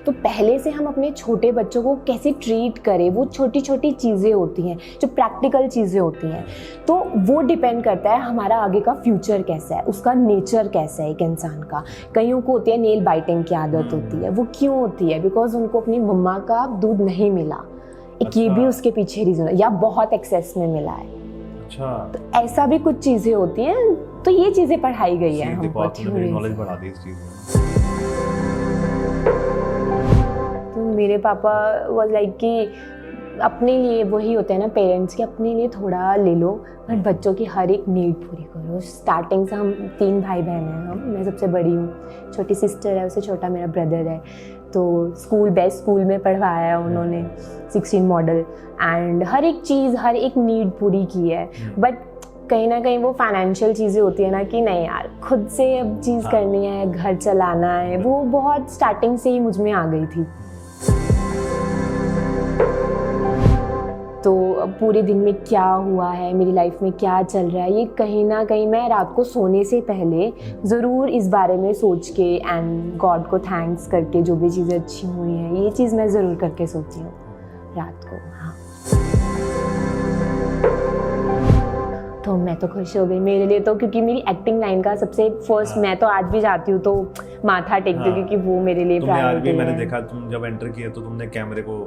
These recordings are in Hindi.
तो पहले से हम अपने छोटे बच्चों को कैसे ट्रीट करें, वो छोटी छोटी चीज़ें होती हैं जो प्रैक्टिकल चीज़ें होती हैं, तो वो डिपेंड करता है हमारा आगे का फ्यूचर कैसा है, उसका नेचर कैसा है एक इंसान का। कईयों को होती है नेल बाइटिंग की आदत होती है, वो क्यों होती है? बिकॉज उनको अपनी मम्मा का दूध नहीं मिला, एक ये भी उसके पीछे रीज़न है, या बहुत एक्सेस में मिला है। अच्छा, तो ऐसा भी कुछ चीज़ें होती हैं, तो ये चीज़ें पढ़ाई गई है हमको। नॉलेज बढ़ा दी इस चीज़ में। तो मेरे पापा वाज लाइक कि अपने लिए वही होते हैं ना पेरेंट्स के, अपने लिए थोड़ा ले लो बट बच्चों की हर एक नीड पूरी करो। स्टार्टिंग से हम 3 भाई बहन हैं, मैं सबसे बड़ी हूँ, छोटी सिस्टर है, उससे छोटा मेरा ब्रदर है। तो बेस्ट स्कूल में पढ़वाया है उन्होंने, 16 मॉडल, एंड हर एक चीज़, हर एक नीड पूरी की है। बट कहीं ना कहीं वो फाइनेंशियल चीज़ें होती है ना कि नहीं यार खुद से अब चीज़ करनी है, घर चलाना है, वो बहुत स्टार्टिंग से ही मुझ में आ गई थी। तो पूरे दिन में क्या हुआ है, मेरी लाइफ में क्या चल रहा है, ये कहीं ना कहीं मैं रात को सोने से पहले ज़रूर इस बारे में सोच के एंड गॉड को थैंक्स करके जो भी चीज़ें अच्छी हुई हैं, ये चीज़ मैं ज़रूर करके सोती हूँ रात को। हाँ, तो मैं तो खुश हो गई मेरे लिए तो, क्योंकि मेरी एक्टिंग लाइन का सबसे फर्स्ट मैं तो आज भी जाती हूँ तो माथा टेकती हूँ, क्योंकि वो मेरे लिए प्रायोरिटी है। मैंने देखा तुम जब एंटर किए तो तुमने कैमरे को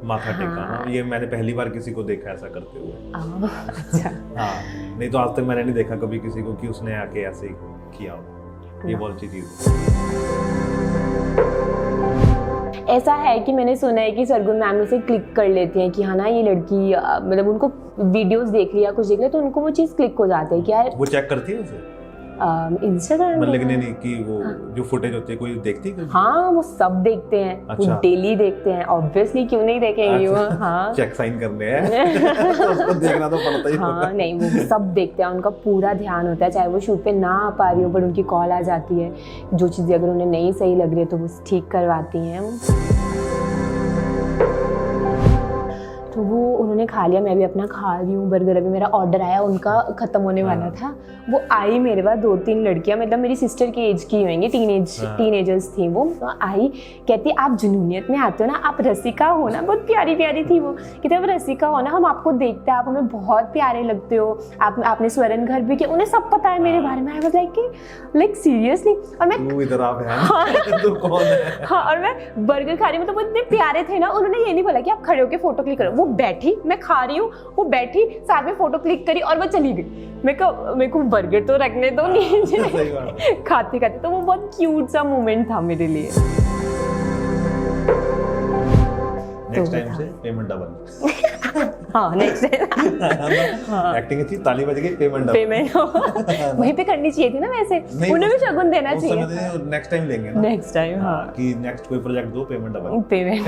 माथा टेका ना, ये मैंने पहली बार किसी को देखा ऐसा करते हुए। अच्छा। हाँ, नहीं तो आज तक मैंने नहीं देखा कभी किसी को कि उसने आके ऐसे ही किया हो। ये बहुत अच्छी चीज़ है। ऐसा है कि मैंने सुना है कि सरगुन मैम इसे क्लिक कर लेती हैं कि हाँ ना ये लड़की, मतलब उनको वीडियोस देख लिया, कुछ देख लिया, तो उनको वो चीज़ क्लिक हो जाती है कि यार। वो चेक करती है उसे इंस्टाग्राम मतलब नहीं कि वो जो फुटेज होती है कोई देखती है? हाँ, वो सब देखते हैं। अच्छा। वो डेली देखते हैं, ऑब्वियसली क्यों नहीं देखेंगे। वो हाँ चेक साइन करने हैं तो उसको देखना तो पड़ता ही होगा। हाँ, नहीं वो सब देखते हैं, उनका पूरा ध्यान होता है, चाहे वो शूट पे ना आ पा रही हो पर उनकी कॉल आ जाती है, जो चीज़ें अगर उन्हें नहीं सही लग रही है तो वो ठीक करवाती हैं। तो वो उन्होंने खा लिया, मैं भी अपना खा रही हूँ बर्गर। अभी मेरा ऑर्डर आया, उनका ख़त्म होने वाला था, वो आई मेरे पास 2-3 लड़कियाँ, मतलब मेरी सिस्टर की एज की होंगी, टीनेजर्स थी वो। आई, कहती आप जुनूनियत में आते हो ना, आप रसिका हो ना, बहुत प्यारी प्यारी थी वो, कहते आप रसिका हो ना, हम आपको देखते हैं, आप हमें बहुत प्यारे लगते हो, आपने स्वर्ण घर भी किया। उन्हें सब पता है मेरे बारे में। I was like seriously. और मैं तू इधर आप है तू कौन है? हाँ, और मैं बर्गर खा रही हूँ, मतलब वो इतने प्यारे थे ना, उन्होंने ये नहीं बोला कि आप खड़े होकर फोटो क्लिक करो। वो बैठी, मैं खा रही हूँ, वो बैठी, साथ में फोटो क्लिक करी और वो चली गई। मेरे को बर्गर तो रखने दो नीचे खाते खाते। तो वो बहुत क्यूट सा मोमेंट था मेरे लिए। नेक्स्ट टाइम से पेमेंट डबल। हाँ, नेक्स्ट टाइम एक्टिंग अच्छी, ताली बज गई, पेमेंट वहीं पे करनी चाहिए थी ना, वैसे उन्हें भी शगुन देना चाहिए। नेक्स्ट टाइम लेंगे ना, नेक्स्ट टाइम। हाँ, कि नेक्स्ट कोई प्रोजेक्ट दो, पेमेंट डबल, पेमेंट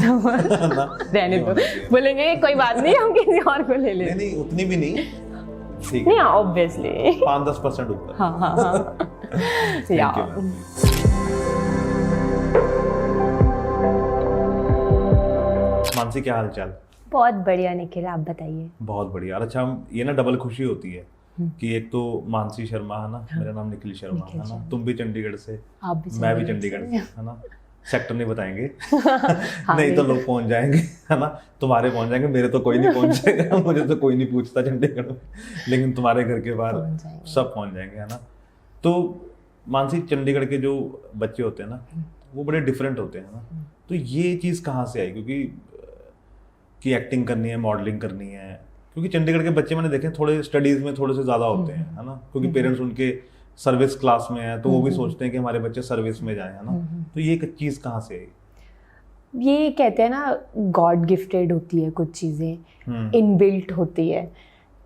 रहने दो, बोलेंगे कोई बात नहीं, हम किसी और को ले लेंगे। नहीं उतनी भी नहीं, ठीक है, ऑब्वियसली 5-10% ऊपर। हाँ हाँ हाँ। मानसी, क्या हाल चाल? बहुत बढ़िया निखिल, आप बताइए। बहुत बढ़िया। अच्छा, ये ना डबल खुशी होती है कि एक तो मानसी शर्मा है ना, मेरा नाम निखिल शर्मा है ना, तुम भी चंडीगढ़ से, मैं भी चंडीगढ़ से, है ना। सेक्टर नहीं बताएंगे नहीं तो लोग पहुंच जाएंगे, है ना, तुम्हारे पहुंच जाएंगे, मेरे तो कोई नहीं पहुंचेगा मुझे तो कोई नहीं पूछता चंडीगढ़ में, लेकिन तुम्हारे घर के बाहर सब पहुंच जाएंगे, है ना। तो मानसी, चंडीगढ़ के जो बच्चे होते हैं ना, वो बड़े डिफरेंट होते हैं ना, तो ये चीज़ कहाँ से आई? क्योंकि कि एक्टिंग करनी है, मॉडलिंग करनी है, क्योंकि चंडीगढ़ के बच्चे मैंने देखे थोड़े स्टडीज़ में थोड़े से ज़्यादा होते हैं, है ना, क्योंकि पेरेंट्स उनके सर्विस क्लास में है तो वो भी सोचते हैं कि हमारे बच्चे सर्विस में जाएं, है ना। तो ये एक चीज़ कहाँ से आई? ये कहते हैं ना गॉड गिफ्टेड होती है, कुछ चीज़ें इनबिल्ट होती है,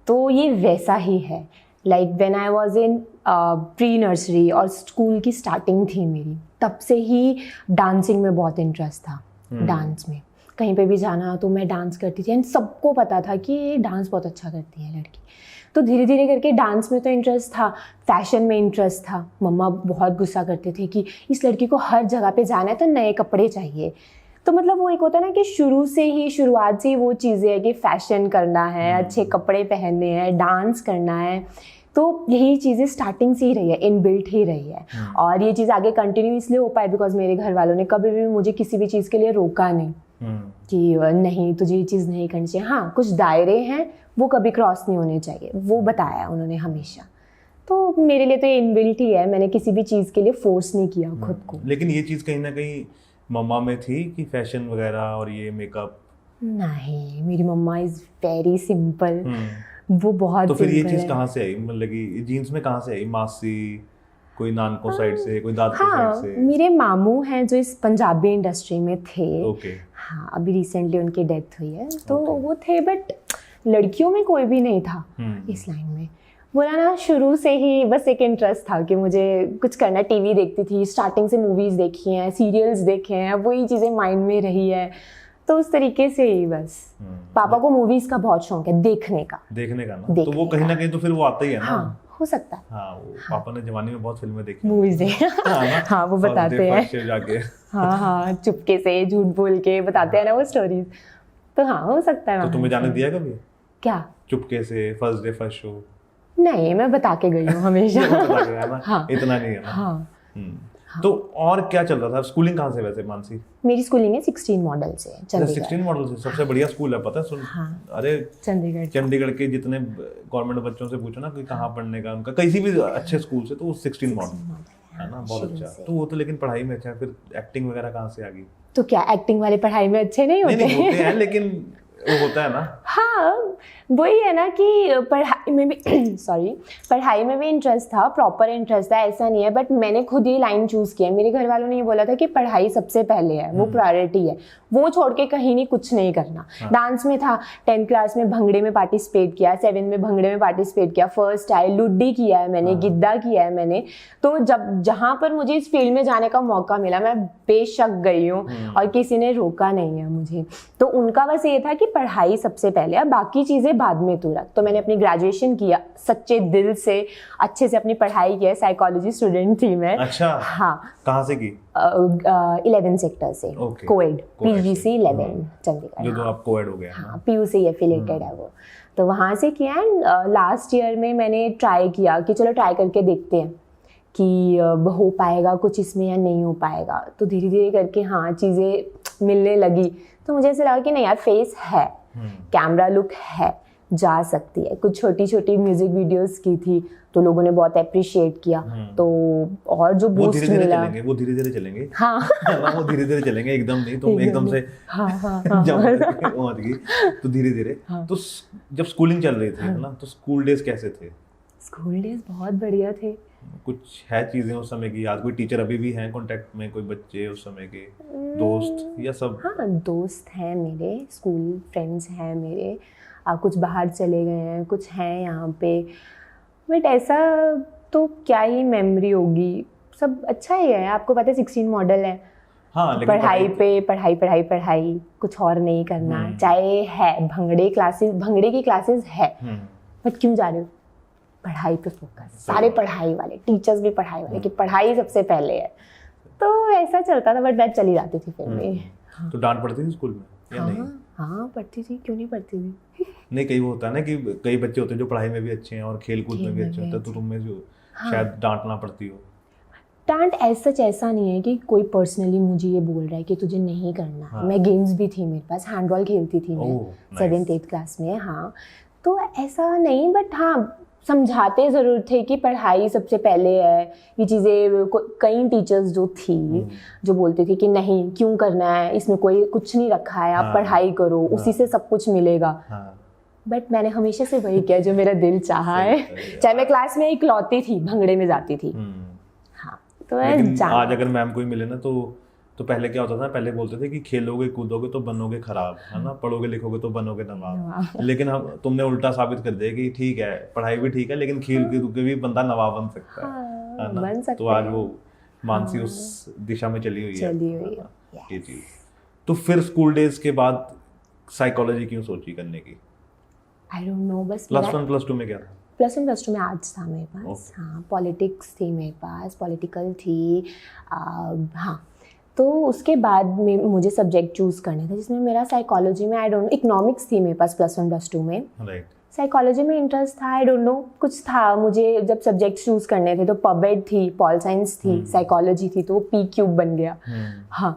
तो ये वैसा ही है। Like when I was in pre nursery और स्कूल की स्टार्टिंग थी मेरी, तब से ही डांसिंग में बहुत इंटरेस्ट था। डांस में कहीं पे भी जाना तो मैं डांस करती थी, एंड सबको पता था कि ये डांस बहुत अच्छा करती है लड़की। तो धीरे धीरे करके डांस में तो इंटरेस्ट था, फैशन में इंटरेस्ट था। मम्मा बहुत गुस्सा करते थे कि इस लड़की को हर जगह पे जाना है तो नए कपड़े चाहिए। तो मतलब वो एक होता है ना कि शुरुआत से ही वो चीज़ें है कि फैशन करना है, अच्छे कपड़े पहनने हैं, डांस करना है। तो यही चीज़ें स्टार्टिंग से ही रही है, इनबिल्ट ही रही है। और ये चीज़ आगे कंटिन्यू इसलिए हो पाई बिकॉज मेरे घर वालों ने कभी भी मुझे किसी भी चीज़ के लिए रोका नहीं कि नहीं तुझे ये चीज़ नहीं करनी चाहिए। हाँ, कुछ दायरे हैं वो कभी क्रॉस नहीं होने चाहिए, वो बताया उन्होंने हमेशा। तो मेरे लिए तो ये इनबिल्ट ही है, मैंने किसी भी चीज़ के लिए फोर्स नहीं किया खुद को। लेकिन ये चीज़ कहीं ना कहीं मम्मा में थी कि फैशन वगैरह और ये मेकअप? नहीं, मेरी मम्मा इज़ वेरी सिंपल, वो बहुत। तो फिर ये चीज़ कहाँ से आई, मतलब कि जीन्स में कहाँ से आई? मासी, कोई नानको साइड से, कोई दादी साइड से? मेरे मामू हैं जो इस पंजाबी इंडस्ट्री में थे। ओके। हाँ, अभी रिसेंटली उनकी डेथ हुई है, तो वो थे, बट लड़कियों में कोई भी नहीं था इस लाइन में। बोला ना, शुरू से ही बस एक इंटरेस्ट था कि मुझे कुछ करना। टीवी देखती थी, स्टार्टिंग से मूवीज़ देखी हैं, सीरियल्स देखे हैं, वही चीज़ें माइंड में रही है, तो उस तरीके से ही बस। पापा को मूवीज़ का बहुत शौक है, देखने का ना, तो वो कहीं ना कहीं तो फिर वो आता ही है ना। हाँ, हो सकता है। हाँ, वो पापा ने जवानी में बहुत फिल्में देखी, मूवीज है। हाँ, वो बताते हैं जाके। हाँ, चुपके से झूठ बोल के बताते हैं ना वो स्टोरीज। तो हाँ, हो सकता है। तो तुम्हें जाने दिया कभी? क्या? चुपके से फर्स्ट डे फर्स्ट शो? नहीं, मैं बता के गई हूँ हमेशा। हाँ, इतना नहीं है ना। हाँ। तो और क्या चल रहा था? स्कूलिंग कहाँ से वैसे मानसी? मेरी स्कूलिंग है 16 मॉडल से, चंडीगढ़। 16 मॉडल से? सबसे बढ़िया स्कूल है, पता है? सुन, अरे चंडीगढ़ के जितने गवर्नमेंट बच्चों से पूछो ना कि कहाँ पढ़ने का उनका, किसी भी अच्छे स्कूल से, तो वो 16 मॉडल है ना, बहुत अच्छा। तो वो तो लेकिन पढ़ाई में अच्छा है, फिर एक्टिंग वगैरह कहाँ से आ गई? तो क्या एक्टिंग वाले पढ़ाई में अच्छे नहीं होते? नहीं होते हैं, लेकिन वो होता है ना। हाँ, वही है ना कि पढ़ाई में भी पढ़ाई में भी इंटरेस्ट था, प्रॉपर इंटरेस्ट था, ऐसा नहीं है। बट मैंने खुद ही लाइन चूज़ किया। मेरे घर वालों ने ये बोला था कि पढ़ाई सबसे पहले है, वो प्रायोरिटी है, वो छोड़ के कहीं नहीं, कुछ नहीं करना। डांस में था, 10th क्लास में भंगड़े में पार्टिसिपेट किया, 7th में भंगड़े में पार्टिसिपेट किया, फर्स्ट आए, लुड्डी किया है मैंने, गिद्दा किया है मैंने। तो जब जहाँ पर मुझे इस फील्ड में जाने का मौका मिला, मैं बेशक गई हूँ और किसी ने रोका नहीं है मुझे। तो उनका बस ये था कि पढ़ाई सबसे पहले है, बाकी चीज़ें बाद में तू रख। तो मैंने अपनी ग्रेजुएशन किया सच्चे दिल से, अच्छे से अपनी पढ़ाई की। साइकोलॉजी स्टूडेंट थी मैं। अच्छा। हाँ। कहाँ से की? 11 सेक्टर से, कोएड, PGC 11 चंडीगढ़। जो तो आप कोएड हो गया। हाँ, PU से एफिलेटेड है वो, तो वहाँ से किया। एंड लास्ट ईयर में मैंने ट्राई किया कि चलो ट्राई करके देखते हैं कि हो पाएगा कुछ इसमें या नहीं हो पाएगा। तो धीरे धीरे करके हाँ, चीज़ें मिलने लगी। तो मुझे ऐसा लगा कि नहीं यार, फेस है, कैमरा लुक है, जा सकती है। कुछ छोटी छोटी म्यूजिक वीडियोस की थी, तो लोगों ने बहुत अप्रिशिएट किया। तो और जो बूस्ट मिला, वो धीरे धीरे चलेंगे। हाँ। वो धीरे धीरे चलेंगे, एकदम नहीं, तुम एकदम से तो धीरे धीरे। तो जब स्कूलिंग चल रही थी ना, तो स्कूल डेज कैसे थे? स्कूल डेज बहुत बढ़िया थे। कुछ है चीजें उस समय की याद? कोई टीचर अभी भी हैं कांटेक्ट में? कोई बच्चे उस समय के दोस्त या सब? हाँ, दोस्त हैं मेरे, स्कूल फ्रेंड्स हैं मेरे। कुछ बाहर चले गए हैं, कुछ हैं यहाँ पे। बट ऐसा तो क्या ही मेमोरी होगी, सब अच्छा ही है। आपको पता है 16 मॉडल है। हाँ, पढ़ाई पे पढ़ाई, कुछ और नहीं करना। चाहे है भंगड़े की क्लासेस है, बट क्यों जा रहे हो? पढ़ाई पे फोकस, सारे पढ़ाई वाले, टीचर्स भी पढ़ाई वाले, कि पढ़ाई सबसे पहले है। तो ऐसा चलता था, बट मैं चली जाती थी फिर भी। तो डांट पड़ती थी स्कूल में या नहीं? हाँ, पढ़ती थी, क्यों नहीं पढ़ती थी। नहीं, कई वो होता है ना कि कई बच्चे होते हैं जो पढ़ाई में भी अच्छे हैं और खेल कूद में भी अच्छे होते हैं, तो तुम्हें जो शायद डांट ना पड़ती हो। डांट ऐसा नहीं है कि कोई पर्सनली मुझे ये बोल रहा है कि तुझे नहीं करना। मैं गेम्स भी थी मेरे पास, हैंडबॉल खेलती थी मैं 7th 8th क्लास में। हाँ, तो ऐसा नहीं, बट हाँ, समझाते ज़रूर थे कि पढ़ाई सबसे पहले है। ये चीज़ें कई टीचर्स जो थी जो बोलते थे कि नहीं, क्यों करना है, इसमें कोई कुछ नहीं रखा है, आप पढ़ाई करो, उसी से सब कुछ मिलेगा। बट मैंने हमेशा से वही किया जो मेरा दिल चाहा है। चाहे मैं क्लास में इकलौती थी, भंगड़े में जाती थी। हाँ, तो आज अगर मैम कोई मिले ना, तो पहले क्या होता था, पहले बोलते थे कि खेलोगे कूदोगे तो बनोगे खराब, है ना, पढ़ोगे लिखोगे तो बनोगे नवाब। लेकिन तुमने उल्टा साबित कर दिया कि ठीक है, पढ़ाई भी ठीक है, लेकिन खेल कूद के भी बंदा नवाब बन सकता है ना। बन सकता तो आज वो मानसी उस दिशा में चली हुई है। ये चीज। तो फिर स्कूल डेज के बाद साइकोलॉजी क्यों सोची करने की? आई डोंट नो, बस +1 +2 में क्या था? +1 +2 में आर्ट्स था मेरे पास। हाँ, पॉलिटिक्स थी मेरे पास, पॉलिटिकल थी। हाँ, तो उसके बाद में मुझे सब्जेक्ट चूज़ करना था जिसमें मेरा साइकोलॉजी में, आई डोंट, इकोनॉमिक्स थी मेरे पास +1 +2 में। साइकोलॉजी में इंटरेस्ट था, आई डोंट नो, कुछ था मुझे। जब सब्जेक्ट चूज करने थे तो पबेड थी, पॉल साइंस थी, साइकोलॉजी थी, तो वो PQ बन गया। हाँ,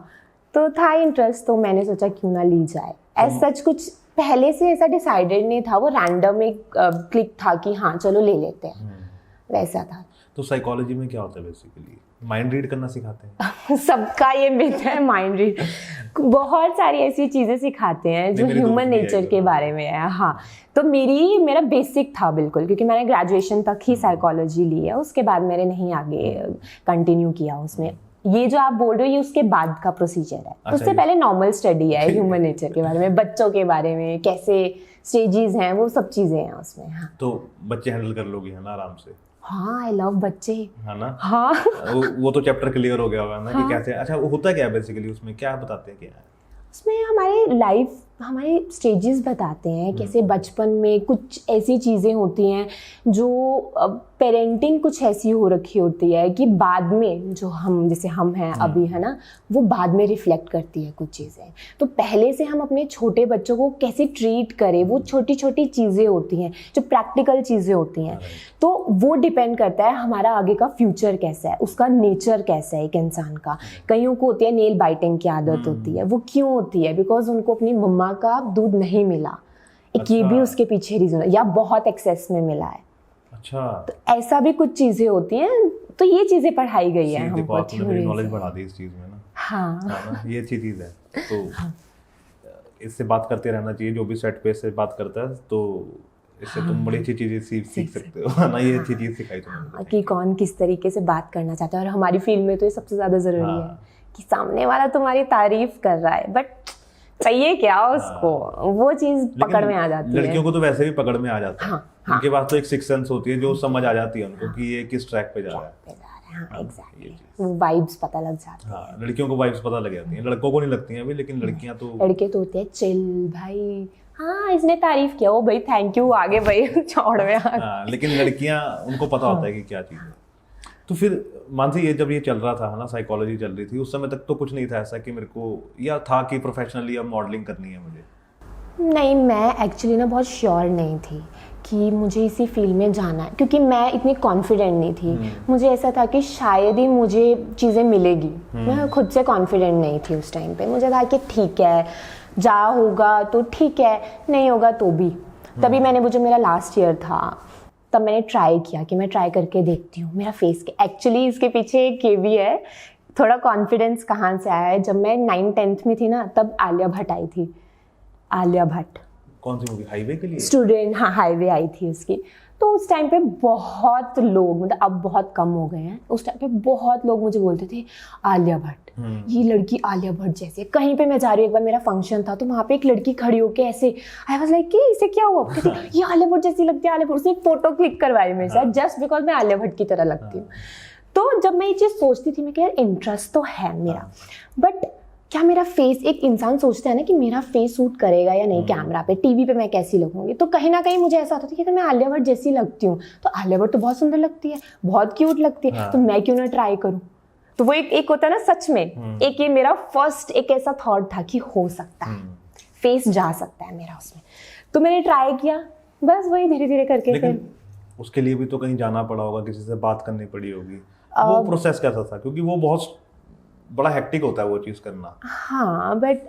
तो था इंटरेस्ट, तो मैंने सोचा क्यों ना ली जाए। एज सच कुछ पहले से ऐसा डिसाइडेड नहीं था, वो रैंडम एक क्लिक था कि हाँ चलो ले लेते हैं, वैसा था। तो साइकोलॉजी में क्या होता है बेसिकली? माइंड रीड करना सिखाते हैं? सबका ये मिथ है, माइंड रीड बहुत सारी ऐसी चीजें सिखाते हैं जो ह्यूमन नेचर के बारे में है। हाँ, तो मेरा बेसिक था बिल्कुल, क्योंकि मैंने ग्रेजुएशन तक ही साइकोलॉजी ली है, उसके बाद मैंने नहीं आगे कंटिन्यू किया उसमें। ये जो आप बोल रहे हो ये उसके बाद का प्रोसीजर है। उससे पहले नॉर्मल स्टडी है ह्यूमन नेचर के बारे में, बच्चों के बारे में, कैसे स्टेजेस हैं, वो सब चीजें हैं उसमें। हाँ, तो बच्चे हैंडल कर लोगे है ना आराम से? हाँ, आई लव बच्चे, है ना? हाँ। वो तो चैप्टर क्लियर हो गया होगा ना, कि कैसे, अच्छा वो होता क्या है बेसिकली उसमें, क्या बताते हैं क्या है उसमें? हमारे लाइफ, हमारे स्टेजेस बताते हैं, कैसे बचपन में कुछ ऐसी चीज़ें होती हैं जो पेरेंटिंग कुछ ऐसी हो रखी होती है कि बाद में जो हम, जैसे हम हैं अभी, है ना, वो बाद में रिफ्लेक्ट करती है कुछ चीज़ें। तो पहले से हम अपने छोटे बच्चों को कैसे ट्रीट करें, वो छोटी छोटी चीज़ें होती हैं जो प्रैक्टिकल चीज़ें होती हैं। तो वो डिपेंड करता है हमारा आगे का फ्यूचर कैसा है, उसका नेचर कैसा है एक इंसान का। कईयों को होती है नेल बाइटिंग की आदत होती है, वो क्यों होती है? बिकॉज उनको अपनी मम्मा का दूध नहीं मिला, एक ये भी उसके पीछे रीजन है, या बहुत एक्सेस में मिला है। अच्छा, तो ऐसा भी कुछ चीजें होती हैं, तो ये चीजें पढ़ाई गई है हमको। मेरी नॉलेज बढ़ा दी इस चीज में ना। हाँ, ये अच्छी चीज है। तो इससे बात करते रहना चाहिए, जो भी सेट पे से बात करता है, तो इससे तुम बड़ी अच्छी चीजें सीख सकते हो ना। ये अच्छी चीज सिखाई तुमने कि कौन किस तरीके से बात करना चाहता है। और हमारी फील्ड में तो ये सबसे ज्यादा जरूरी है कि सामने वाला तुम्हारी तारीफ कर रहा है, बट चाहिए क्या उसको, वो चीज पकड़ में आ जाती है। लड़कियों को तो वैसे भी पकड़ में आ जाता है। उनके पास तो एक सिक्स सेंस होती है जो समझ आ जाती है उनको कि ये किस ट्रैक पे जा रहा है। हाँ, एग्जैक्टली, वो वाइब्स पता लग जाती है। हाँ, लड़कियों को वाइब्स पता लग जाती हैं, लड़कों को नहीं लगती हैं अभी, लेकिन लड़कियां तो, लड़के तो होते हैं चिल भाई, हाँ इसने तारीफ किया, वो भाई थैंक यू, आगे भाई छोड़ में। हाँ, लेकिन लड़कियां, उनको पता होता है कि क्या चीज़ है। तो फिर मानसी, ये जब ये चल रहा था ना, साइकोलॉजी चल रही थी, उस समय तक तो कुछ नहीं था ऐसा कि मेरे को, या था कि प्रोफेशनली अब मॉडलिंग करनी है मुझे? नहीं, मैं एक्चुअली ना बहुत श्योर नहीं थी कि मुझे इसी फील्ड में जाना है, क्योंकि मैं इतनी कॉन्फिडेंट नहीं थी। मुझे ऐसा था कि शायद ही मुझे चीज़ें मिलेगी, मैं खुद से कॉन्फिडेंट नहीं थी उस टाइम पे। मुझे था कि ठीक है, जा होगा तो ठीक है, नहीं होगा तो भी। तभी मैंने, वो जो मेरा लास्ट ईयर था, तब मैंने ट्राई किया कि मैं ट्राई करके देखती हूँ मेरा फेस के। एक्चुअली इसके पीछे एक ये भी है, थोड़ा कॉन्फिडेंस कहाँ से आया है। जब मैं 9th-10th में थी ना, तब आलिया भट्ट आई थी। आलिया भट्ट कौन सी मूवी? हाईवे के लिए स्टूडेंट, हाँ हाईवे आई थी उसकी। तो उस टाइम पे बहुत लोग, मतलब अब बहुत कम हो गए हैं, उस टाइम पे बहुत लोग मुझे बोलते थे आलिया भट्ट, ये लड़की आलिया भट्ट जैसे। कहीं पे मैं जा रही हूँ, एक बार मेरा फंक्शन था तो वहाँ पे एक लड़की खड़ी होके ऐसे, आई वाज लाइक कि इसे क्या हुआ? कहती ये आलिया भट्ट जैसी लगती है, आलिया भट्ट। उसने फोटो क्लिक करवाई मेरे साथ जस्ट बिकॉज मैं आलिया भट्ट की तरह लगती हूँ। तो जब मैं ये चीज़ सोचती थी, मैं कि यार इंटरेस्ट तो है मेरा, बट क्या मेरा फेस, एक इंसान सोचता है ना कि मेरा फेस सूट करेगा या नहीं कैमरा पे, टीवी पे मैं कैसी लगूंगी। तो कहीं ना कहीं मुझे ऐसा होता था कि तो मैं आलिया भट्ट जैसी लगती हूँ, तो आलिया भट्ट तो बहुत सुंदर लगती है, बहुत क्यूट लगती है, तो मैं क्यों ना ट्राई करूँ। तो वो एक होता है ना, सच में एक ये मेरा फर्स्ट एक ऐसा थॉट था कि हो सकता है, फेस जा सकता है मेरा उसमें। तो मैंने ट्राई किया, बस वही धीरे धीरे करके। फिर उसके लिए भी तो कहीं जाना पड़ा होगा, किसी से बात करनी पड़ी होगी, वो प्रोसेस कैसा था? क्योंकि वो बहुत बड़ा हेक्टिक होता है वो चीज़ करना। हाँ, बट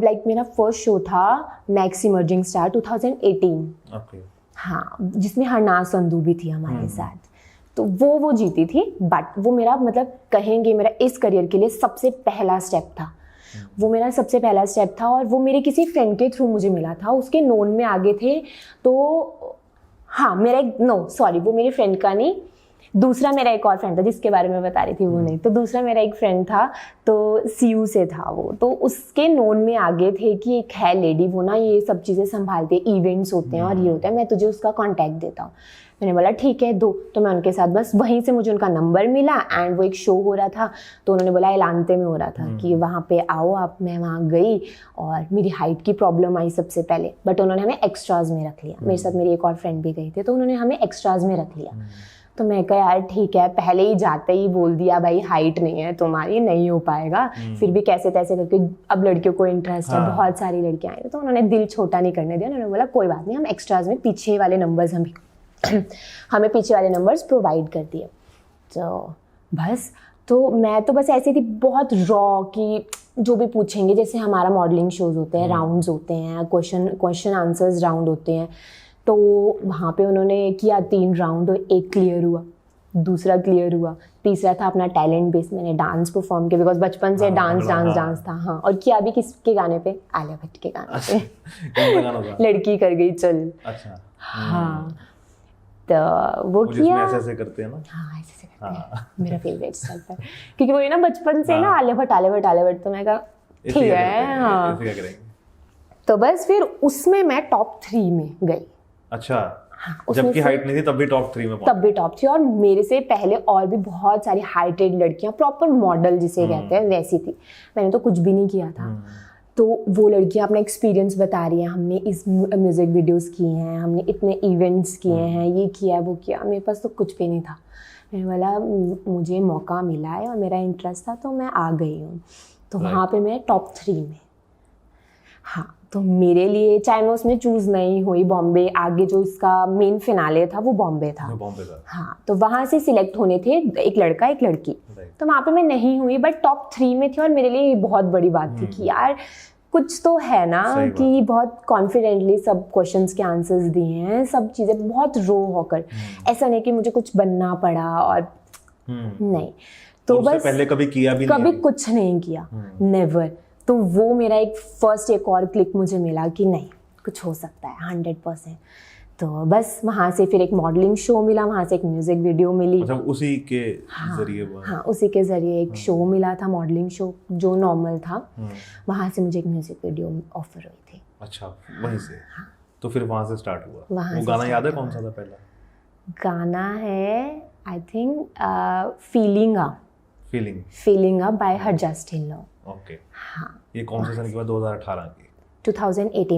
लाइक मेरा फर्स्ट शो था मैक्स इमर्जिंग स्टार 2018। ओके। हाँ, जिसमें हरनाज संधू भी थी हमारे साथ। तो वो जीती थी, बट वो मेरा, मतलब कहेंगे मेरा इस करियर के लिए सबसे पहला स्टेप था। वो मेरा सबसे पहला स्टेप था, और वो मेरे किसी फ्रेंड के थ्रू मुझे मिला था, उसके नोन में आगे थे। तो हाँ, वो मेरे फ्रेंड का नहीं, दूसरा मेरा एक और फ्रेंड था जिसके बारे में बता रही थी, वो नहीं। तो दूसरा मेरा एक फ्रेंड था, तो CU से था वो, तो उसके नोन में आगे थे कि एक है लेडी, वो ना ये सब चीज़ें संभालते हैं, इवेंट्स होते हैं और ये होता है, मैं तुझे उसका कांटेक्ट देता हूँ। मैंने बोला ठीक है दो। तो मैं उनके साथ, बस वहीं से मुझे उनका नंबर मिला, एंड वो एक शो हो रहा था, तो उन्होंने बोला एलांते में हो रहा था कि वहाँ पे आओ आप। मैं वहाँ गई, और मेरी हाइट की प्रॉब्लम आई सबसे पहले, बट उन्होंने हमें एक्स्ट्राज में रख लिया। मेरे साथ मेरी एक और फ्रेंड भी गई थी, तो उन्होंने हमें एक्स्ट्राज में रख लिया। तो मैं कहा यार ठीक है, पहले ही जाते ही बोल दिया भाई हाइट नहीं है तुम्हारी, नहीं हो पाएगा। फिर भी कैसे तैसे करके अब लड़कियों को इंटरेस्ट है, बहुत सारी लड़कियां आई तो उन्होंने दिल छोटा नहीं करने दिया। उन्होंने बोला कोई बात नहीं, हम एक्स्ट्राज में पीछे वाले नंबर्स हमें पीछे वाले नंबर्स प्रोवाइड कर दिए। तो बस तो मैं तो बस ऐसी थी बहुत रॉ कि जो भी पूछेंगे, जैसे हमारा मॉडलिंग शोज होते हैं, राउंड्स होते हैं, क्वेश्चन आंसर्स राउंड होते हैं, तो वहाँ पे उन्होंने किया 3 राउंड और 1 क्लियर हुआ, दूसरा क्लियर हुआ, तीसरा था अपना टैलेंट बेस। मैंने डांस परफॉर्म किया बिकॉज बचपन से डांस था। हाँ, और किया भी किसके गाने पे, आलिया भट्ट के गाने पे लड़की कर गई चल। अच्छा। हाँ, तो वो किया, ऐसे करते हैं ना। हाँ, ऐसे करते हैं, मेरा फेवरेट स्टाइल था क्योंकि वो ना बचपन से ना आलिया भट्ट, तो मैं कहा ठीक है। हाँ, तो बस फिर उसमें मैं टॉप 3 में गई। अच्छा। हाँ, जबकि हाइट नहीं थी तब भी टॉप 3 में तब भी टॉप थी। और मेरे से पहले और भी बहुत सारी हाइटेड लड़कियां, प्रॉपर मॉडल जिसे कहते हैं वैसी थी। मैंने तो कुछ भी नहीं किया था। तो वो लड़कियां अपना एक्सपीरियंस बता रही हैं, हमने इस म्यूजिक वीडियोस किए हैं, हमने इतने इवेंट्स किए हैं, ये किया वो किया। मेरे पास तो कुछ भी नहीं था। मैंने बोला मुझे मौका मिला है और मेरा इंटरेस्ट था तो मैं आ गई हूँ। तो वहाँ पे मैं टॉप 3 में। हाँ, तो मेरे लिए चाहे मैं उसमें चूज़ नहीं हुई, बॉम्बे आगे जो इसका मेन फिनाले था वो बॉम्बे था। हाँ, तो वहाँ से सिलेक्ट होने थे एक लड़का एक लड़की। तो वहाँ पे मैं नहीं हुई बट टॉप 3 में थी। और मेरे लिए बहुत बड़ी बात थी कि यार कुछ तो है ना, कि बहुत कॉन्फिडेंटली सब क्वेश्चंस के आंसर्स दिए हैं, सब चीज़ें बहुत रो होकर। ऐसा नहीं कि मुझे कुछ बनना पड़ा और नहीं। तो बस पहले कभी किया भी नहीं, कभी कुछ नहीं किया, नेवर। तो वो मेरा एक और क्लिक मुझे मिला कि नहीं कुछ हो सकता है 100%। तो बस वहाँ से फिर एक मॉडलिंग शो मिला, वहाँ से एक म्यूजिक वीडियो मिली। मतलब उसी के जरिए? हाँ, उसी के जरिए एक शो मिला था, मॉडलिंग शो जो नॉर्मल था। वहाँ से मुझे एक म्यूजिक वीडियो ऑफर हुई थी। अच्छा, वहीं से? हाँ। तो फिर वहाँ से स्टार्ट हुआ। वो गाना याद है कौन सा था पहला? गाना है I think feeling up by हरजस्ट हिल्लो। ओके। हाँ, ये कौन से साल की बात? 2018 की?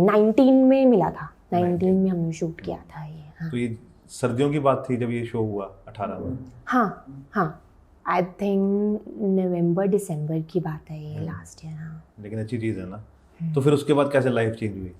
19 में मिला था। 19 में हमने शूट किया था ये। हाँ। तो ये सर्दियों की बात थी जब ये शो हुआ 18 में? हाँ, आई थिंक नवंबर दिसंबर की बात है ये, लास्ट ईयर। हाँ, लेकिन अच्छी चीज़ है ना। तो फिर उसके बाद कैसे लाइफ चेंज हुई?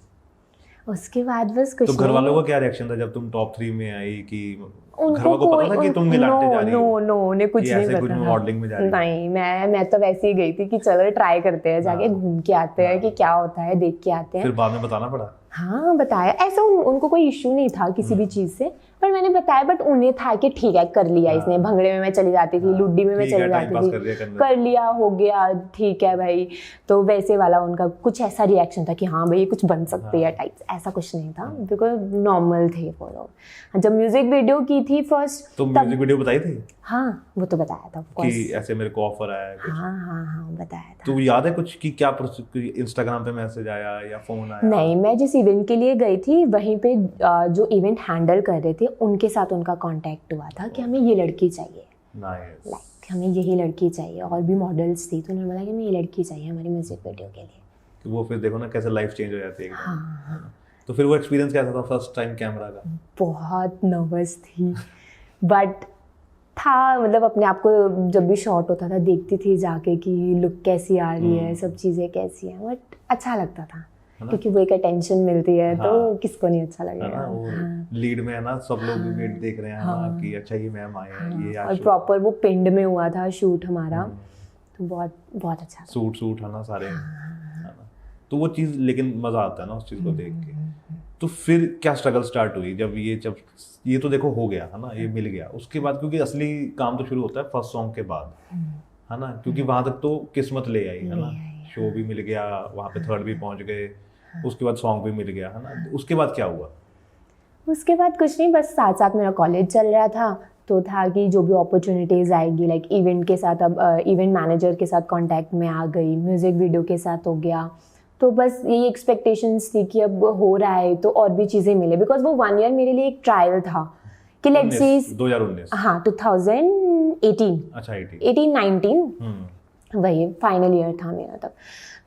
उसके बाद बस कुछ। तो घर वालों का क्या रिएक्शन था जब तुम टॉप 3 में आई? कि घर वालों को पता था कि तुम मिलाटे जा रही हो? नो, उन्हें कुछ नहीं पता। मॉडलिंग में जा रही? नहीं, मैं तो वैसे ही गई थी कि चलो ट्राई करते हैं, जाके घूम के आते हैं कि क्या होता है, देख के आते हैं। फिर बाद में बताना पड़ा? हाँ, बताया। ऐसा उनको कोई इश्यू नहीं था किसी भी चीज़ से, पर मैंने बताया। बट उन्हें था कि ठीक है कर लिया इसने, भंगड़े में मैं चली जाती थी, लुड्डी में मैं चली जाती थी, कर लिया हो गया, ठीक है भाई। तो वैसे वाला उनका कुछ ऐसा रिएक्शन था कि हाँ भाई कुछ बन सकती है टाइप्स, ऐसा कुछ नहीं था, बिकॉज नॉर्मल थे वो लोग। जब म्यूजिक वीडियो की थी फर्स्ट, तो म्यूजिक वीडियो बताई थी? हाँ, वो तो बताया था कि ऐसे मेरे को ऑफर आया है कुछ। हाँ, बताया था। तो याद है कुछ कि क्या इंस्टाग्राम पे मैसेज आया या फोन आया? नहीं, मैं जिस इवेंट के लिए गई थी वहीं पे जो इवेंट हैंडल कर रहे थे उनके साथ उनका कांटेक्ट हुआ था कि हमें ये लड़की चाहिए। नाइस। हमें यही लड़की चाहिए। और भी मॉडल्स थी तो उन्होंने बोला कि हमें ये लड़की चाहिए हमारी म्यूजिक वीडियो के लिए। तो वो फिर देखो ना कैसे लाइफ चेंज हो जाती है। हाँ। तो फिर वो एक्सपीरियंस कैसा था फर्स्ट टाइम कैमरा का? बहुत नर्वस थी बट था, मतलब अपने आप को जब भी शॉट होता था देखती थी जाके कि लुक कैसी आ रही है, सब चीज़ें कैसी हैं, बट अच्छा लगता था क्योंकि वो एक अटेंशन मिलती है। हाँ, तो किसको नहीं अच्छा लगेगा। हाँ, लीड में है ना, सब लोग भी वेट देख रहे हैं। हाँ, कि अच्छा ये मैम आए हैं, ये और प्रॉपर वो पिंड में हुआ था शूट हमारा, तो बहुत बहुत अच्छा सूट है ना सारे। तो वो चीज़, लेकिन मज़ा आता है ना उस चीज़ को देख के। तो फिर क्या स्ट्रगल स्टार्ट हुई जब ये तो देखो हो गया है ना, ये मिल गया, उसके बाद क्योंकि असली काम तो शुरू होता है फर्स्ट सॉन्ग के बाद, है ना, क्योंकि वहाँ तक तो किस्मत ले आई, है ना, शो भी मिल गया, वहाँ पे 3rd भी पहुँच गए, उसके बाद सॉन्ग भी मिल गया, है ना। उसके बाद क्या हुआ? उसके बाद कुछ नहीं, बस साथ साथ मेरा कॉलेज चल रहा था, तो था कि जो भी अपॉर्चुनिटीज़ आएगी, लाइक इवेंट के साथ, अब इवेंट मैनेजर के साथ कांटेक्ट में आ गई, म्यूज़िक वीडियो के साथ हो गया, तो बस यही एक्सपेक्टेशंस थी कि अब हो रहा है तो और भी चीज़ें मिले, बिकॉज वो 1 ईयर मेरे लिए एक ट्रायल था कि लेट्स सी 2019। हाँ, 2018। अच्छा, 18-19 वही फाइनल ईयर था मेरा तब।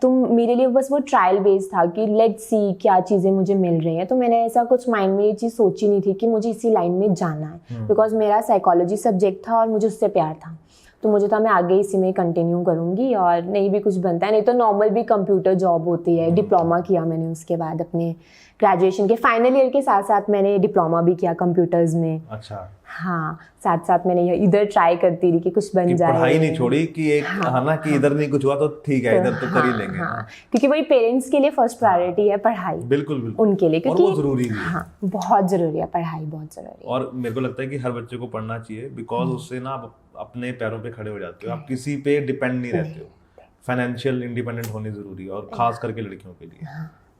तो मेरे लिए बस वो ट्रायल बेस था कि लेट्स सी क्या चीज़ें मुझे मिल रही हैं। तो मैंने ऐसा कुछ माइंड में ये चीज़ सोची नहीं थी कि मुझे इसी लाइन में जाना है, बिकॉज मेरा साइकोलॉजी सब्जेक्ट था और मुझे उससे प्यार था। तो मुझे था मैं आगे इसी में कंटिन्यू करूँगी, और नहीं भी कुछ बनता है नहीं तो नॉर्मल भी कंप्यूटर जॉब होती है। डिप्लोमा किया मैंने उसके बाद अपने ग्रेजुएशन के फाइनल ईयर के साथ साथ मैंने डिप्लोमा भी किया कंप्यूटर्स में। अच्छा। हाँ, साथ साथ मैंने इधर ट्राई करती रही कि कुछ बन जाए। पढ़ाई नहीं छोड़ी कि एक हाँ ना कि इधर नहीं कुछ हुआ तो ठीक है, इधर तो कर ही लेंगे। हाँ, क्योंकि वही पेरेंट्स के लिए फर्स्ट प्रायोरिटी है पढ़ाई। बिल्कुल बिल्कुल उनके लिए, क्योंकि वो जरूरी है। हाँ, बहुत जरूरी है, पढ़ाई बहुत जरूरी है। और मेरे को लगता है कि हर बच्चे को पढ़ना चाहिए, बिकॉज उससे ना आप अपने पैरों पे खड़े हो जाते हो, आप किसी पे डिपेंड नहीं रहते हो। फाइनेंशियल इंडिपेंडेंट होनी जरूरी है, और खास करके लड़कियों के लिए,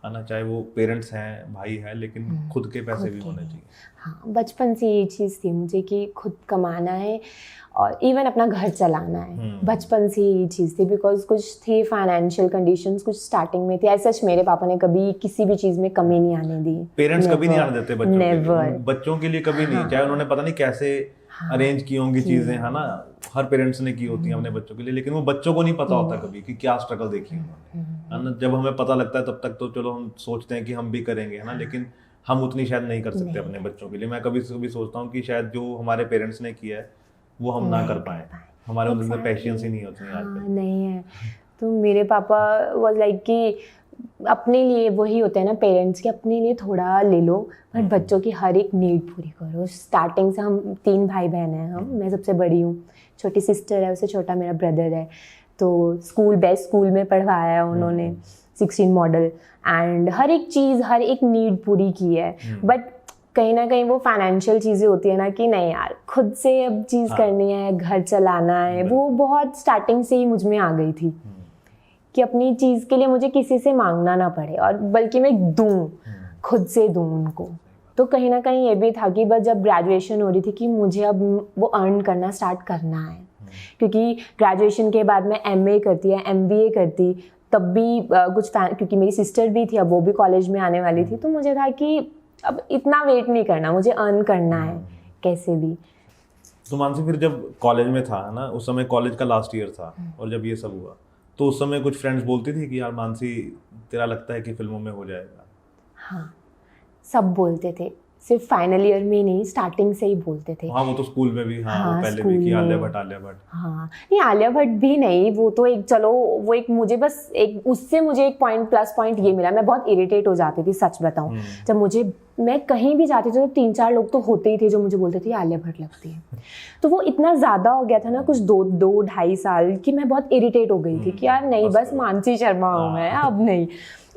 है ना, चाहे वो पेरेंट्स हैं, भाई है, लेकिन खुद के पैसे भी होने चाहिए। हाँ, बचपन से ये चीज़ थी मुझे कि खुद कमाना है और इवन अपना घर चलाना है। बचपन से ये चीज़ थी, बिकॉज कुछ थी फाइनेंशियल कंडीशंस कुछ स्टार्टिंग में थी। ऐसा मेरे पापा ने कभी किसी भी चीज़ में कमी नहीं आने दी। पेरेंट्स कभी नहीं आने देते बच्चों के लिए कभी नहीं, चाहे उन्होंने पता नहीं कैसे अरेंज की होंगी चीजें, है ना, हर पेरेंट्स ने की होती हैं अपने बच्चों के लिए, लेकिन वो बच्चों को नहीं पता होता कभी कि क्या स्ट्रगल देखी उन्होंने, है ना। जब हमें पता लगता है तब तक तो चलो हम सोचते हैं कि हम भी करेंगे, है ना, लेकिन हम उतनी शायद नहीं कर सकते अपने बच्चों के लिए। मैं कभी कभी सोचता हूँ कि शायद जो हमारे पेरेंट्स ने किया है वो हम ना कर पाए, हमारे उनमें पेशेंस ही नहीं होती है आजकल। नहीं है। तो मेरे पापा वाज लाइक कि अपने लिए वही होता है ना पेरेंट्स के, अपने लिए थोड़ा ले लो बट बच्चों की हर एक नीड पूरी करो। स्टार्टिंग से हम 3 भाई बहन हैं, मैं सबसे बड़ी हूँ, छोटी सिस्टर है, उससे छोटा मेरा ब्रदर है। तो बेस्ट स्कूल में पढ़वाया है उन्होंने, 16 मॉडल, एंड हर एक चीज़, हर एक नीड पूरी की है। बट कहीं ना कहीं वो फाइनेंशियल चीज़ें होती है ना कि नहीं यार खुद से अब चीज़ करनी है, घर चलाना है, वो बहुत स्टार्टिंग से ही मुझ में आ गई थी कि अपनी चीज़ के लिए मुझे किसी से मांगना ना पड़े, और बल्कि मैं दूँ, खुद से दूँ उनको। तो कहीं ना कहीं ये भी था कि बस जब ग्रेजुएशन हो रही थी कि मुझे अब वो अर्न करना स्टार्ट करना है, क्योंकि ग्रेजुएशन के बाद मैं MA करती है, MBA करती, तब भी क्योंकि मेरी सिस्टर भी थी, अब वो भी कॉलेज में आने वाली थी, तो मुझे था कि अब इतना वेट नहीं करना, मुझे अर्न करना है कैसे भी। तो मानसी फिर जब कॉलेज में था ना, उस समय कॉलेज का लास्ट ईयर था, और जब ये सब हुआ तो उस समय कुछ फ्रेंड्स बोलती थी कि यार मानसी तेरा लगता है कि फिल्मों में हो जाएगा? हाँ, सब बोलते थे, सिर्फ फाइनल ईयर में नहीं, स्टार्टिंग से ही बोलते थे। हाँ, वो तो स्कूल में भी, हाँ, वो पहले भी कि आलिया भट्ट। हाँ, नहीं आलिया भट्ट भी नहीं, वो तो एक चलो वो एक मुझे बस एक उससे मुझे एक प्लस पॉइंट ये मिला, मैं बहुत इरिटेट हो जाती थी सच बताऊं। जब मैं कहीं भी जाती थी तो 3-4 लोग तो होते ही थे जो मुझे बोलते थे आलिया भट्ट लगती है। तो वो इतना ज़्यादा हो गया था ना, कुछ 2-2.5 साल की मैं बहुत इरिटेट हो गई थी कि यार नहीं, बस मानसी शर्मा हूँ मैं, अब नहीं।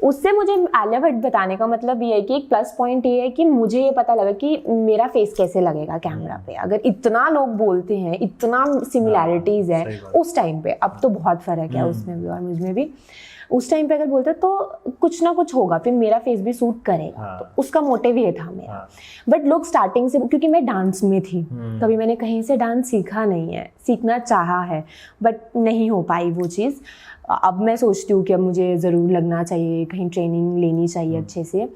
उससे मुझे आलिया भट्ट बताने का मतलब ये है कि एक प्लस पॉइंट ये है कि मुझे ये पता लगा कि मेरा फेस कैसे लगेगा कैमरा पे, अगर इतना लोग बोलते हैं, इतना सिमिलैरिटीज है उस टाइम पे। अब तो बहुत फर्क है उसमें भी और मुझमें भी। उस टाइम पे अगर बोलते तो कुछ ना कुछ होगा, फिर मेरा फेस भी सूट करेगा, तो उसका मोटिव ये था मेरा। बट लोग स्टार्टिंग से, क्योंकि मैं डांस में थी, कभी मैंने कहीं से डांस सीखा नहीं है, सीखना चाहा है बट नहीं हो पाई वो चीज़। अब मैं सोचती हूँ कि अब मुझे ज़रूर लगना चाहिए, कहीं ट्रेनिंग लेनी चाहिए अच्छे से,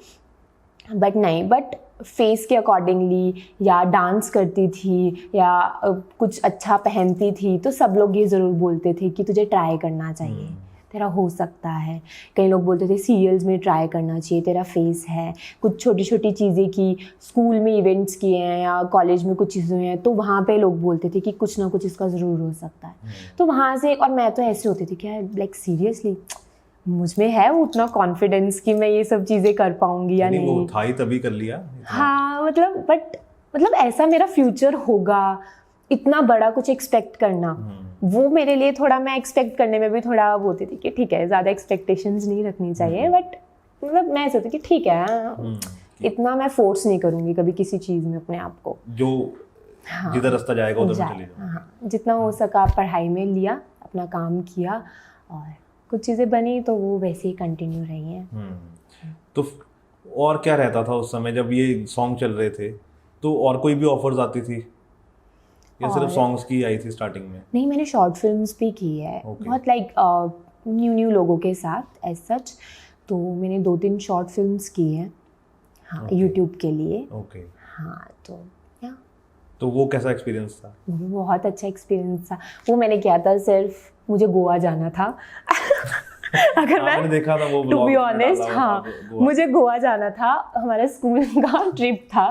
बट नहीं। बट फेस के अकॉर्डिंगली या डांस करती थी या कुछ अच्छा पहनती थी तो सब लोग ये ज़रूर बोलते थे कि तुझे ट्राई करना चाहिए, तेरा हो सकता है। कई लोग बोलते थे सीरियल्स में ट्राई करना चाहिए, तेरा फेस है। कुछ छोटी छोटी चीज़ें की, स्कूल में इवेंट्स किए हैं या कॉलेज में कुछ चीज़ें हैं तो वहाँ पे लोग बोलते थे कि कुछ ना कुछ इसका ज़रूर हो सकता है। तो वहाँ से, और मैं तो ऐसे होती थी कि यार लाइक सीरियसली मुझ में है उतना कॉन्फिडेंस कि मैं ये सब चीज़ें कर पाऊंगी या नहीं। वो था ही तभी कर लिया। हाँ, मतलब ऐसा मेरा फ्यूचर होगा, इतना बड़ा कुछ एक्सपेक्ट करना, वो मेरे लिए थोड़ा, मैं एक्सपेक्ट करने में भी थोड़ा वो होती थी कि ठीक है ज़्यादा एक्सपेक्टेशंस नहीं रखनी चाहिए। बट मतलब मैं सोचती कि ठीक है, इतना मैं फोर्स नहीं करूँगी कभी किसी चीज़ में अपने आप को, जो जिधर रास्ता जाएगा उधर चले जाओ। हाँ, जितना हो सका पढ़ाई में लिया, अपना काम किया, और कुछ चीज़ें बनी तो वो वैसे ही कंटिन्यू रही हैं। तो और क्या रहता था उस समय जब ये सॉन्ग चल रहे थे? तो और कोई भी ऑफर्स आती थी या सिर्फ सॉन्ग्स की आई थी स्टार्टिंग में? नहीं, मैंने शॉर्ट फिल्म्स भी की है, बहुत लाइक न्यू लोगों के साथ एज सच। तो मैंने 2-3 शॉर्ट फिल्म्स की हैं, हाँ, यूट्यूब के लिए। हाँ, तो वो कैसा एक्सपीरियंस था? वो बहुत अच्छा एक्सपीरियंस था। वो मैंने किया था सिर्फ मुझे गोवा जाना था। अगर मैं देखा था वो टू बी ऑनेस्ट, हाँ मुझे गोवा जाना था, हमारा स्कूल का ट्रिप था।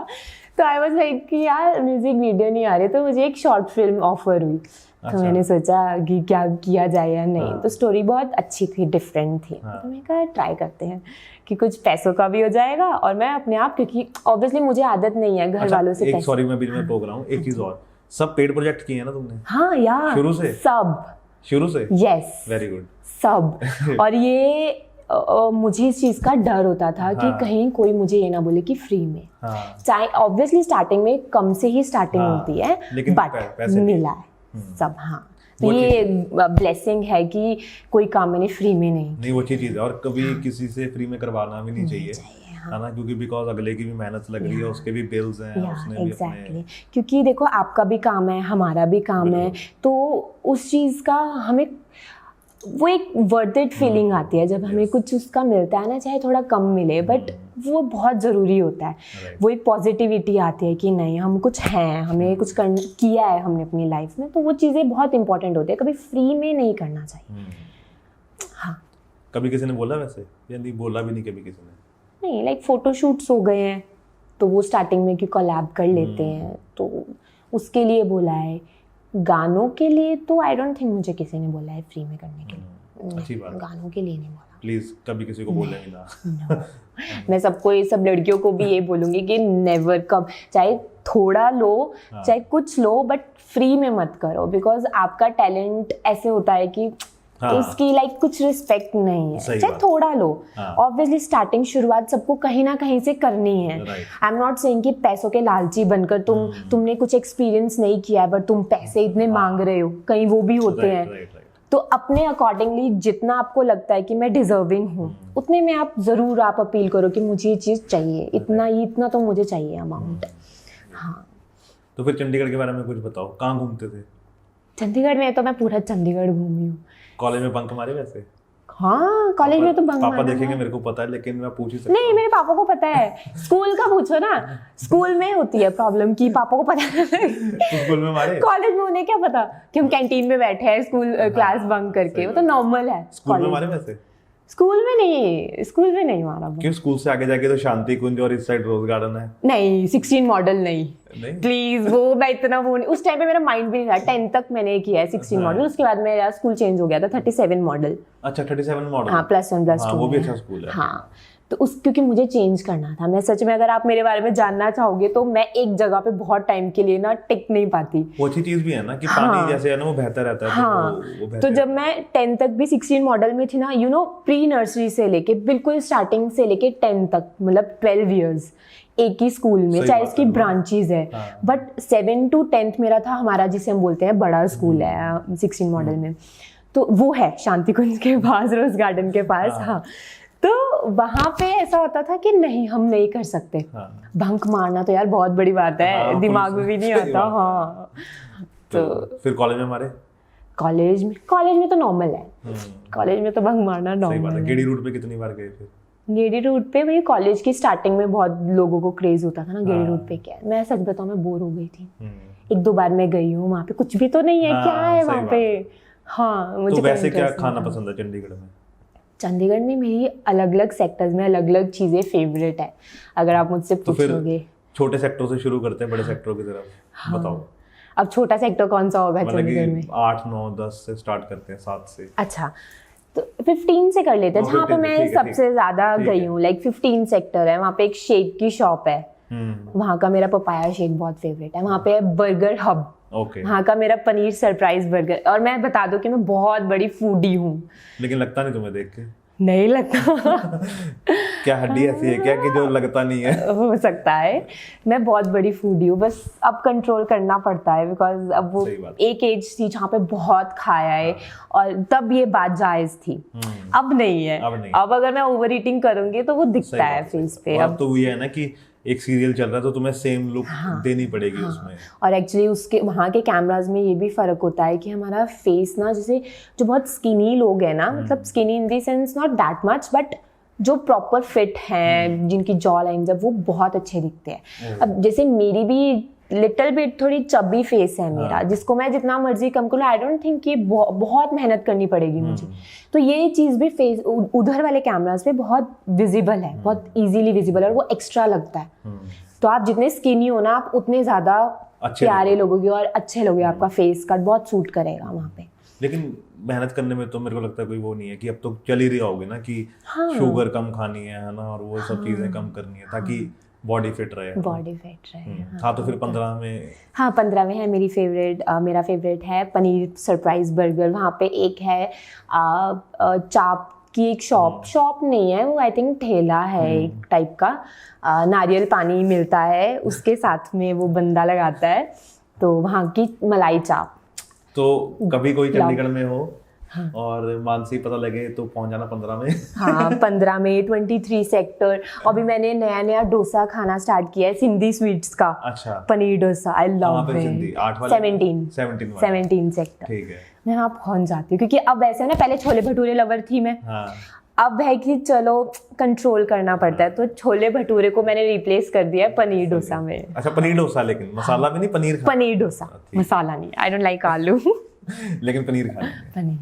तो आई वाज लाइक कि यार म्यूजिक वीडियो नहीं आ रही, तो मुझे एक शॉर्ट फिल्म ऑफर हुई। तो मैंने सोचा कि क्या किया जाए या नहीं। तो स्टोरी बहुत अच्छी थी, डिफरेंट थी। तो मैंने कहा ट्राई करते हैं कि कुछ पैसों का भी हो जाएगा और मैं अपने आप, क्योंकि ऑब्वियसली मुझे आदत नहीं है घर वालों से। सॉरी मैं बीच में टोक रहा हूँ, एक चीज और, सब पेड प्रोजेक्ट किए हैं ना तुमने? हाँ यार, शुरू से शुरू से यस, वेरी गुड सब। और ये मुझे इस चीज का डर होता था कि कहीं कोई मुझे ये ना बोले कि फ्री में। चाहे ऑब्वियसली स्टार्टिंग में कम से ही स्टार्टिंग होती है, बट मिला है सब। हाँ, तो ये ब्लेसिंग है कि कोई काम मैंने फ्री में नहीं। वो अच्छी चीज है, और कभी किसी से फ्री में करवाना भी नहीं चाहिए, है ना, क्योंकि बिकॉज अगले की भी मेहनत लग रही है, उसके भी बिल्स हैं, उसने भी अपने। क्योंकि देखो आपका भी काम है, हमारा भी काम है, तो उस चीज का हमें वो एक वर्थ इट फीलिंग आती है जब हमें कुछ उसका मिलता है ना, चाहे थोड़ा कम मिले, बट वो बहुत ज़रूरी होता है। वो एक पॉजिटिविटी आती है कि नहीं हम कुछ हैं, हमें कुछ किया है हमने अपनी लाइफ में, तो वो चीज़ें बहुत इंपॉर्टेंट होती है। कभी फ्री में नहीं करना चाहिए। हाँ, कभी किसी ने बोला वैसे, या नहीं बोला भी नहीं कभी किसी ने? नहीं, लाइक फोटोशूट्स हो गए हैं तो वो स्टार्टिंग में कि कोलैब कर लेते हैं, तो उसके लिए बोला है। गानों के लिए तो आई डोंट थिंक मुझे किसी ने बोला है फ्री में करने के लिए। अच्छी बात, गानों के लिए नहीं बोला। प्लीज कभी किसी को बोलेंगे ना। मैं सबको, ये सब लड़कियों को भी ये बोलूंगी कि नेवर, कब चाहे थोड़ा लो चाहे कुछ लो, बट फ्री में मत करो। बिकॉज आपका टैलेंट ऐसे होता है कि उसकी लाइक कुछ रिस्पेक्ट नहीं है, चाहे थोड़ा लो। ऑब्वियसली स्टार्टिंग शुरुआत सबको कहीं ना कहीं से करनी है। आई एम नॉट सेइंग कि पैसों के लालची बनकर तुमने कुछ एक्सपीरियंस नहीं किया है बट तुम पैसे इतने मांग रहे हो, कहीं वो भी होते हैं। तो अपने अकॉर्डिंगली जितना आपको लगता है कि मैं डिजर्विंग हूँ, उतने में आप जरूर आप अपील करो कि मुझे ये चीज़ चाहिए, इतना तो मुझे चाहिए अमाउंट। हाँ, तो फिर चंडीगढ़ के बारे में कुछ बताओ, कहाँ घूमते थे? चंडीगढ़ में तो मैं पूरा चंडीगढ़ घूमी हूँ। कॉलेज में बंक मारे वैसे? हाँ, कॉलेज में तो बंक पापा देखेंगे मेरे को पता है, लेकिन मैं पूछ ही सकता नहीं, मेरे पापा को पता है। स्कूल का पूछो ना, स्कूल में होती है प्रॉब्लम कि पापा को पता है। स्कूल में मारे? कॉलेज में उन्हें क्या पता कि हम कैंटीन में बैठे हैं स्कूल क्लास बंक करके, वो तो नॉर्मल है। स्कूल में मारे वैसे? स्कूल में नहीं मारा। क्यों? स्कूल से आगे जाके तो शांति कुंज और इस साइड रोज गार्डन है। नहीं, 16 मॉडल नहीं प्लीज, वो मैं इतना वो नहीं, उस टाइम पे मेरा माइंड भी नहीं था। 10 तक मैंने किया है 16 मॉडल, उसके बाद मेरा स्कूल चेंज हो गया था 37 मॉडल। अच्छा, 37 मॉडल। हाँ, +1 +2। वो भी अच्छा स्कूल है। हाँ, तो क्योंकि मुझे चेंज करना था। मैं सच में, अगर आप मेरे बारे में जानना चाहोगे तो मैं एक जगह पे बहुत टाइम के लिए ना टिक नहीं पाती। वो अच्छी चीज भी है ना कि पानी जैसे है ना, वो बहता रहता है। हाँ, तो जब मैं 10 तक भी 16 मॉडल में थी ना, यू नो, प्री नर्सरी से लेके बिल्कुल स्टार्टिंग से लेके 10 तक, मतलब 12 ईयर्स एक ही स्कूल में, चाहे इसकी ब्रांचेज है, बट 7 to 10th मेरा था हमारा, जिसे हम बोलते हैं बड़ा स्कूल है 16 मॉडल में, तो वो है शांति कुंज के पास, रोज गार्डन के पास। हाँ, तो वहां पे ऐसा होता था कि नहीं, हम नहीं कर सकते। बंक मारना तो यार बहुत बड़ी बात है, दिमाग में भी नहीं आता। हाँ, तो फिर कॉलेज में हमारे? कॉलेज में तो नॉर्मल है। कॉलेज में तो बंक मारना नॉर्मल है। गेड़ी रूट पे कितनी बार गए फिर? गेड़ी रूट पे वही कॉलेज की स्टार्टिंग में बहुत लोगों को क्रेज होता था ना गेड़ी रूट पे। क्या है, मैं सच बताऊं, मैं बोर हो गई थी। 1-2 बार मैं गई हूँ वहाँ पे, कुछ भी तो नहीं है। क्या है वहाँ पे? हाँ, मुझे तो वैसे क्या खाना पसंद है चंडीगढ़ में? चंडीगढ़ में मेरी अलग अलग सेक्टर्स में अलग अलग चीज़ें फेवरेट है, अगर आप मुझसे पूछोगे। छोटे सेक्टरों से शुरू करते हैं बड़े सेक्टरों की तरफ। बताओ, अब छोटा सेक्टर कौन सा होगा चंडीगढ़ में? 8, 9, 10 से स्टार्ट करते हैं, 7 से। अच्छा, तो 15 से कर लेते हैं, जहाँ पे मैं सबसे ज्यादा गई हूँ। लाइक 15 सेक्टर है, वहाँ पे एक शेक की शॉप है, वहाँ का मेरा पपाया शेक बहुत फेवरेट है। वहाँ पे बर्गर हब, वहाँ का मेरा पनीर सरप्राइज बर्गर। और मैं बता दूं कि मैं बहुत बड़ी फूडी हूँ। लेकिन लगता नहीं तुम्हें देख के? नहीं लगता। क्या हड्डी ऐसी है क्या कि जो लगता नहीं है? हो सकता है, मैं बहुत बड़ी फूडी हूँ, बस अब कंट्रोल करना पड़ता है। बिकॉज अब वो एक एज थी जहाँ पे बहुत खाया है, और तब ये बात जायज थी। अब नहीं है। अब अगर मैं ओवर ईटिंग करूंगी तो वो दिखता है फेस पे। अब तो ये है ना कि एक सीरियल चल रहा है तो तुम्हें सेम लुक देनी पड़ेगी उसमें। और एक्चुअली उसके वहाँ के कैमराज में ये भी फर्क होता है कि हमारा फेस ना, जैसे जो बहुत स्किनी लोग हैं ना, मतलब skinny in the sense not that much, but जो प्रॉपर फिट हैं, जिनकी जॉ लाइन्स है, वो बहुत अच्छे दिखते हैं। अब जैसे मेरी भी लिटिल बिट थोड़ी चबी फेस है मेरा, जिसको मैं जितना मर्जी कम करूँ, आई डोंट थिंक कि बहुत मेहनत करनी पड़ेगी मुझे। तो ये चीज़ भी फेस उधर वाले कैमरास पे बहुत विजिबल है, बहुत इजीली विजिबल है, और वो एक्स्ट्रा लगता है। तो आप जितने स्किनी हो ना, आप उतने ज़्यादा प्यारे लोगोगे और अच्छे लोगे, आपका फेस कट बहुत सूट करेगा वहाँ पे। लेकिन मेहनत करने में तो मेरे को लगता है कोई वो नहीं है कि अब तो चल ही रही होगी ना कि शुगर कम खानी है ना, और वो सब चीज़ें कम करनी है ताकि बॉडी फिट रहे। हाँ, तो फिर 15 में, हाँ 15 में है मेरा फेवरेट है पनीर सरप्राइज बर्गर। वहाँ पे एक है चाप की एक शॉप नहीं है वो, आई थिंक ठेला है एक टाइप का, नारियल पानी मिलता है उसके साथ में वो बंदा लगाता है, तो वहाँ की मलाई चाप। तो कभी कोई चंडीगढ़ में हो और मानसी पता लगे तो पहुंच जाना 15 में। हाँ 15 में 23 सेक्टर। अभी मैंने नया डोसा खाना स्टार्ट किया है, सिंधी स्वीट्स का। अच्छा, paneer dosa, I love it. 17 sector, ठीक है। मैं वहाँ पहुंच जाती हूँ क्योंकि अब वैसे है ना, पहले छोले भटूरे लवर थी मैं। हाँ। अब है कि चलो कंट्रोल करना पड़ता है, तो छोले भटूरे को मैंने रिप्लेस कर दिया है पनीर डोसा में। अच्छा, पनीर डोसा, लेकिन मसाला भी नहीं, पनीर डोसा, मसाला नहीं, आई डोंट लाइक आलू। लेकिन पनीर खाना है। पनीर।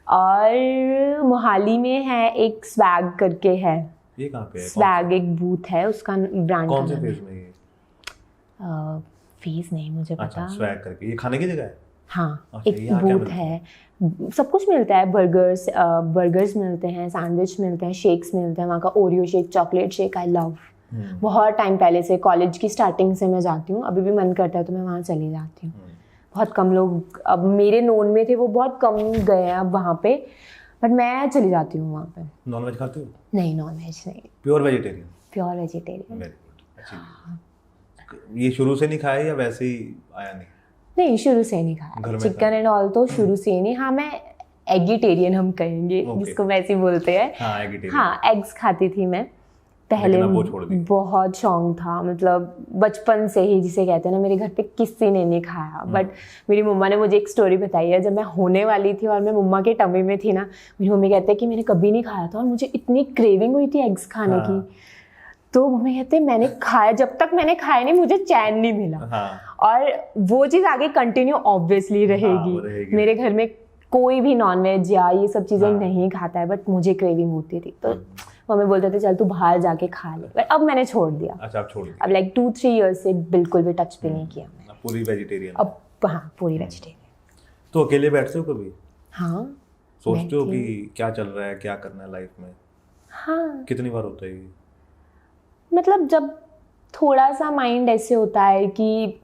और मोहाली में है एक स्वैग करके है। ये कहाँ पे है? स्वैग एक बूथ है, उसका ब्रांड कौन से फेज में ये? फेज नहीं मुझे पता। अच्छा, स्वैग करके ये खाने की जगह है? हाँ, अच्छा, एक बूथ है, सब कुछ मिलता है, बर्गर्स मिलते हैं, सैंडविच मिलते हैं, शेक्स मिलते हैं। वहाँ का Oreo shake, chocolate shake I love. बहुत टाइम पहले से, कॉलेज की स्टार्टिंग से मैं जाती हूँ, अभी भी मन करता है तो मैं वहाँ चली जाती हूँ। बहुत कम लोग अब मेरे नोन में थे, वो बहुत कम गए हैं अब वहाँ पे, बट मैं चली जाती हूँ वहाँ पे। नॉनवेज खाते हो? नहीं, नॉनवेज नहीं, pure vegetarian. Pure vegetarian. Very good, अच्छी। ये शुरू से नहीं खाया या वैसे ही आया? नहीं, शुरू से नहीं खाया, चिकन एंड ऑल तो शुरू से नहीं। हाँ, मैं एगिटेरियन हम कहेंगे जिसको वैसे बोलते हैं। हाँ, एग्स खाती थी मैं पहले, बहुत शौक था, मतलब बचपन से ही, जिसे कहते हैं ना, मेरे घर पे किसी ने नहीं खाया। बट मेरी मम्मा ने मुझे एक स्टोरी बताई है, जब मैं होने वाली थी और मैं मम्मा के टमी में थी ना, मेरी मम्मी कहते हैं कि मैंने कभी नहीं खाया था और मुझे इतनी क्रेविंग हुई थी एग्स खाने की। तो मम्मी कहते मैंने खाया, जब तक मैंने खाया नहीं मुझे चैन नहीं मिला। और वो चीज़ आगे कंटिन्यू ऑब्वियसली रहेगी। मेरे घर में कोई भी नॉनवेज या ये सब चीज़ें नहीं खाता है, बट मुझे क्रेविंग होती थी, तो मम्मी बोलते थे चल तू बाहर जाके खा ले। बट अब मैंने छोड़ दिया। अच्छा, अब छोड़ दिया। अब लाइक 2-3 इयर्स से बिल्कुल भी टच भी नहीं किया मैंने। पूरी वेजिटेरियन अब? हाँ, पूरी वेजिटेरियन। तो अकेले बैठते हो कभी? हाँ, सोचते हो कि क्या चल रहा है, क्या करना है लाइफ में? हाँ। कितनी बार होता है ये? मतलब जब थोड़ा सा माइंड ऐसे होता है कि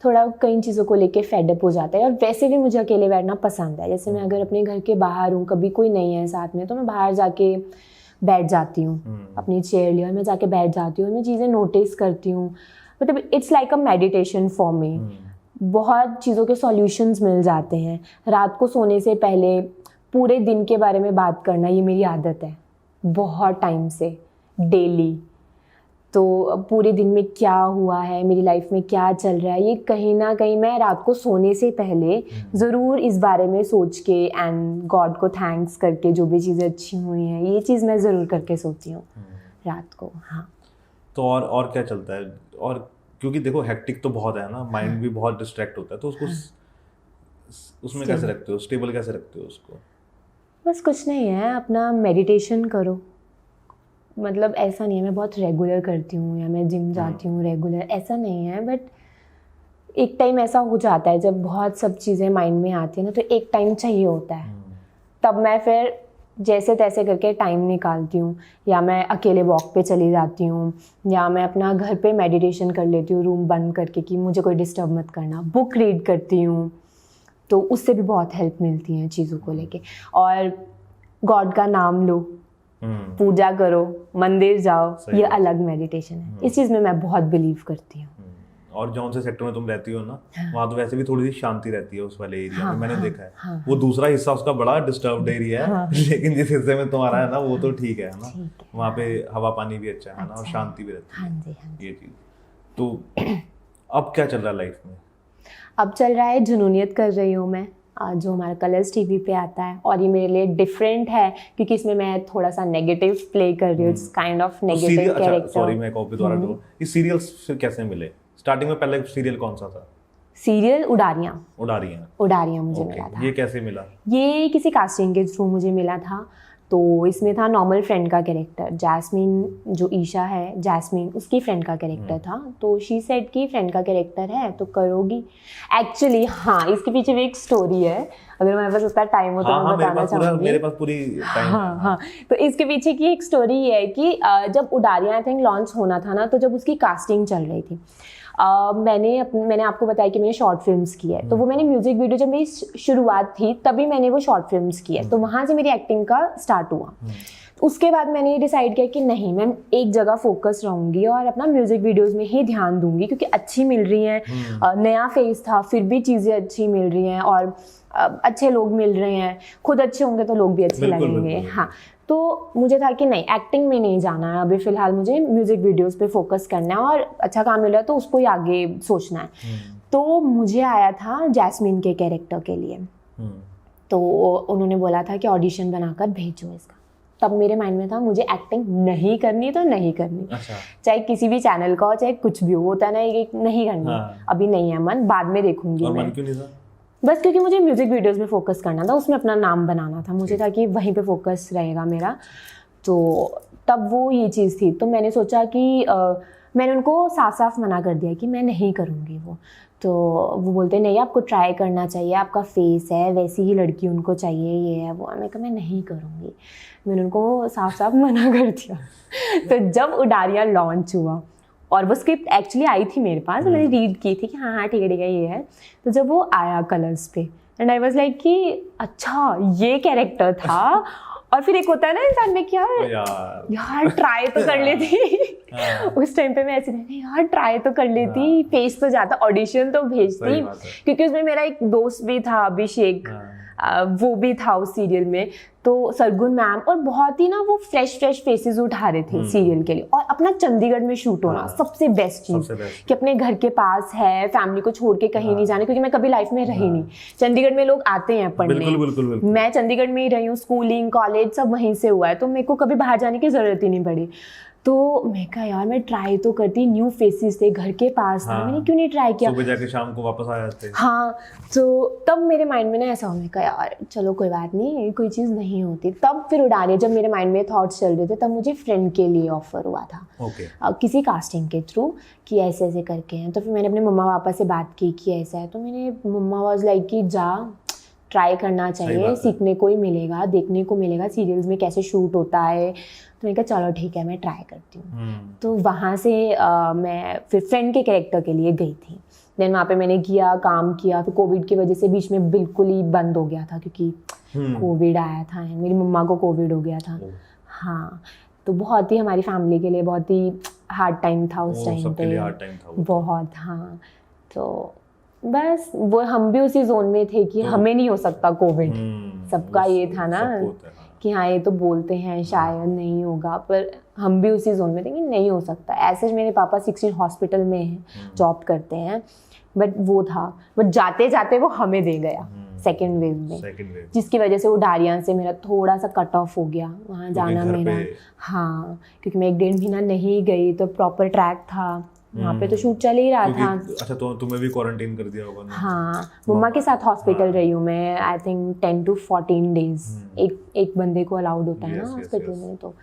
थोड़ा कई चीज़ों को लेके फेडअप हो जाता है, और वैसे भी मुझे अकेले बैठना पसंद है। जैसे मैं अगर अपने घर के बाहर हूँ, कभी कोई नहीं है साथ में, तो मैं बाहर जाके बैठ जाती हूँ, अपनी चेयर ली और मैं जाके बैठ जाती हूँ, मैं चीज़ें नोटिस करती हूँ। मतलब it's like a meditation for me. बहुत चीज़ों के सॉल्यूशंस मिल जाते हैं। रात को सोने से पहले पूरे दिन के बारे में बात करना, ये मेरी आदत है बहुत टाइम से, डेली। तो पूरे दिन में क्या हुआ है, मेरी लाइफ में क्या चल रहा है, ये कहीं ना कहीं मैं रात को सोने से पहले ज़रूर इस बारे में सोच के एंड गॉड को थैंक्स करके, जो भी चीज़ें अच्छी हुई हैं, ये चीज़ मैं ज़रूर करके सोती हूँ रात को। हाँ, तो और क्या चलता है? और क्योंकि देखो हेक्टिक तो बहुत है ना, माइंड भी बहुत डिस्ट्रैक्ट होता है, तो उसको उसमें कैसे रखते हो, स्टेबल कैसे रखते हो उसको? बस कुछ नहीं है, अपना मेडिटेशन करो। मतलब ऐसा नहीं है मैं बहुत रेगुलर करती हूँ या मैं जिम जाती हूँ रेगुलर, ऐसा नहीं है। बट एक टाइम ऐसा हो जाता है जब बहुत सब चीज़ें माइंड में आती है ना, तो एक टाइम चाहिए होता है, तब मैं फिर जैसे तैसे करके टाइम निकालती हूँ। या मैं अकेले वॉक पे चली जाती हूँ, या मैं अपना घर पे मेडिटेशन कर लेती हूँ रूम बंद करके कि मुझे कोई डिस्टर्ब मत करना। बुक रीड करती हूँ, तो उससे भी बहुत हेल्प मिलती है चीज़ों को लेके। और गॉड का नाम लो, पूजा करो, मंदिर जाओ, ये अलग मेडिटेशन है। इस चीज़ में मैं बहुत बिलीव करती हूँ। और जौन से सेक्टर में तुम रहती हो ना, वहाँ तो वैसे भी थोड़ी सी शांति रहती है उस वाले एरिया में, मैंने देखा है। वो दूसरा हिस्सा उसका बड़ा डिस्टर्ब्ड एरिया है, लेकिन जिस हिस्से में तुम्हारा है ना, वो तो ठीक है ना, वहाँ पे हवा पानी भी अच्छा है ना, और शांति भी रहती है। ये चीज़ तो अब क्या चल रहा है लाइफ में? अब चल रहा है जुनूनियत कर रही हूँ मैं, जो हमारा कलर्स टीवी पे आता है, और ये मेरे लिए डिफरेंट है क्योंकि इसमें मैं थोड़ा सा नेगेटिव प्ले कर रही हूँ। It's kind of negative character. Sorry, मैं कॉपी द्वारा दूँ। ये सीरियल्स फिर कैसे मिले स्टार्टिंग में पहले सीरियल कौन सा था? सीरियल उडारियाँ मुझे Okay. मिला था। ये कैसे मिला? ये किसी कास्टिंग के थ्रू मुझे मिला था। तो इसमें था नॉर्मल फ्रेंड का कैरेक्टर, जैस्मिन जो ईशा है, जैस्मिन उसकी फ्रेंड का कैरेक्टर था। तो शी सेड कि फ्रेंड का कैरेक्टर है तो करोगी। एक्चुअली हाँ, इसके पीछे भी एक स्टोरी है, अगर मेरे पास उतना टाइम हो तो मैं बताना चाहूँगी। मेरे पास पूरी टाइम है। हाँ, तो इसके पीछे की एक स्टोरी ये है कि जब उडारियाँ आई थिंक लॉन्च होना था ना, तो जब उसकी कास्टिंग चल रही थी, मैंने आपको बताया कि मैंने शॉर्ट फिल्म्स की है, तो वो मैंने म्यूजिक वीडियो, जब मेरी शुरुआत थी तभी मैंने वो शॉर्ट फिल्म्स की है, तो वहाँ से मेरी एक्टिंग का स्टार्ट हुआ। उसके बाद मैंने ये डिसाइड किया कि नहीं, मैं एक जगह फोकस रहूँगी और अपना म्यूजिक वीडियोस में ही ध्यान दूंगी, क्योंकि अच्छी मिल रही हैं, नया फेस था, फिर भी चीज़ें अच्छी मिल रही हैं और अच्छे लोग मिल रहे हैं, खुद अच्छे होंगे तो लोग भी अच्छे लगेंगे। हाँ, तो मुझे था कि नहीं, एक्टिंग में नहीं जाना है अभी फ़िलहाल, मुझे म्यूज़िक वीडियोस पे फोकस करना है और अच्छा काम मिल रहा है तो उसको ही आगे सोचना है। तो मुझे आया था जैस्मिन के कैरेक्टर के लिए, तो उन्होंने बोला था कि ऑडिशन बनाकर भेजो इसका। तब मेरे माइंड में था मुझे एक्टिंग नहीं करनी तो नहीं करनी। अच्छा। चाहे किसी भी चैनल का हो, चाहे कुछ भी हो, होता है ना, ये नहीं करनी। हाँ। अभी नहीं है मन, बाद में देखूंगी। और मन क्यों नहीं था? बस क्योंकि मुझे म्यूजिक वीडियोस में फोकस करना था, उसमें अपना नाम बनाना था, मुझे था कि वहीं पे फोकस रहेगा मेरा। तो तब वो ये चीज़ थी, तो मैंने सोचा कि मैंने उनको साफ साफ मना कर दिया कि मैं नहीं करूँगी वो। तो वो बोलते नहीं, आपको ट्राई करना चाहिए, आपका फेस है, वैसी ही लड़की उनको चाहिए, ये है वो है। मैं कहा मैं नहीं करूँगी, मैंने उनको साफ साफ मना कर दिया। तो जब उडारियाँ लॉन्च हुआ और वो स्क्रिप्ट एक्चुअली आई थी मेरे पास, मैंने रीड की थी कि हाँ हाँ ठीक है ये है। तो जब वो आया कलर्स पे, एंड आई वाज लाइक कि अच्छा ये कैरेक्टर था। और फिर एक होता है ना इंसान में कि यार ट्राई तो कर लेती। उस टाइम पे मैं ऐसे नहीं, यार ट्राई तो कर लेती, फेस तो जाता, ऑडिशन तो भेजती, क्योंकि उसमें मेरा एक दोस्त भी था अभिषेक, वो भी था उस सीरियल में। तो सरगुन मैम, और बहुत ही ना वो फ्रेश फेसेस उठा रहे थे सीरियल के लिए। और अपना चंडीगढ़ में शूट होना सबसे बेस्ट चीज़, कि अपने घर के पास है, फैमिली को छोड़ के कहीं नहीं जाने, क्योंकि मैं कभी लाइफ में रही नहीं। चंडीगढ़ में लोग आते हैं पढ़ने, बिल्कुल। मैं चंडीगढ़ में ही रही हूँ, स्कूलिंग कॉलेज सब वहीं से हुआ है, तो मेरे को कभी बाहर जाने की ज़रूरत ही नहीं पड़ी। तो मैं कहा यार मैं ट्राई तो करती, न्यू फेसेस थे, घर के पास था, मैंने क्यों नहीं ट्राई किया। सुबह जाके शाम को वापस आ जाते। हाँ, तो तब मेरे माइंड में ना ऐसा हो, मैं कहा यार चलो कोई बात नहीं, कोई चीज़ नहीं होती। तब फिर उडारियाँ जब मेरे माइंड में थॉट्स चल रहे थे, तब मुझे फ्रेंड के लिए ऑफर हुआ था। किसी कास्टिंग के थ्रू कि ऐसे ऐसे करके हैं। तो फिर मैंने अपने मम्मा पापा से बात की कि ऐसा है, तो मेरे मम्मा वाज लाइक कि जा ट्राई करना चाहिए, सीखने को ही मिलेगा, देखने को मिलेगा सीरियल्स में कैसे शूट होता है। तो मैंने कहा चलो ठीक है मैं ट्राई करती हूँ। तो वहाँ से मैं फिर फ्रेंड के कैरेक्टर के लिए गई थी। देन वहाँ पे मैंने किया, काम किया। फिर कोविड की वजह से बीच में बिल्कुल ही बंद हो गया था, क्योंकि कोविड आया था, मेरी मम्मा को कोविड हो गया था। हाँ, तो बहुत ही हमारी फैमिली के लिए बहुत ही हार्ड टाइम था उस टाइम पे, बहुत। हाँ, तो बस वो हम भी उसी जोन में थे कि हमें नहीं हो सकता कोविड, सबका ये था ना कि हाँ ये तो बोलते हैं शायद नहीं होगा, पर हम भी उसी जोन में थे कि नहीं हो सकता। ऐसे मेरे पापा 16 हॉस्पिटल में हैं, जॉब करते हैं, बट वो था, बट जाते जाते वो हमें दे गया सेकेंड वेव में, जिसकी वजह से उडारियाँ से मेरा थोड़ा सा कट ऑफ हो गया वहाँ जाना मेरा। हाँ, क्योंकि मैं 1.5 महीना नहीं गई, तो प्रॉपर ट्रैक था वहाँ पे, तो शूट चल ही रहा था। अच्छा, तो तुम्हें भी क्वारंटाइन कर दिया होगा ना? हाँ, मम्मा के साथ हॉस्पिटल रही हूँ मैं, आई थिंक 10 to 14 डेज एक बंदे को अलाउड होता है ना हॉस्पिटल में। तो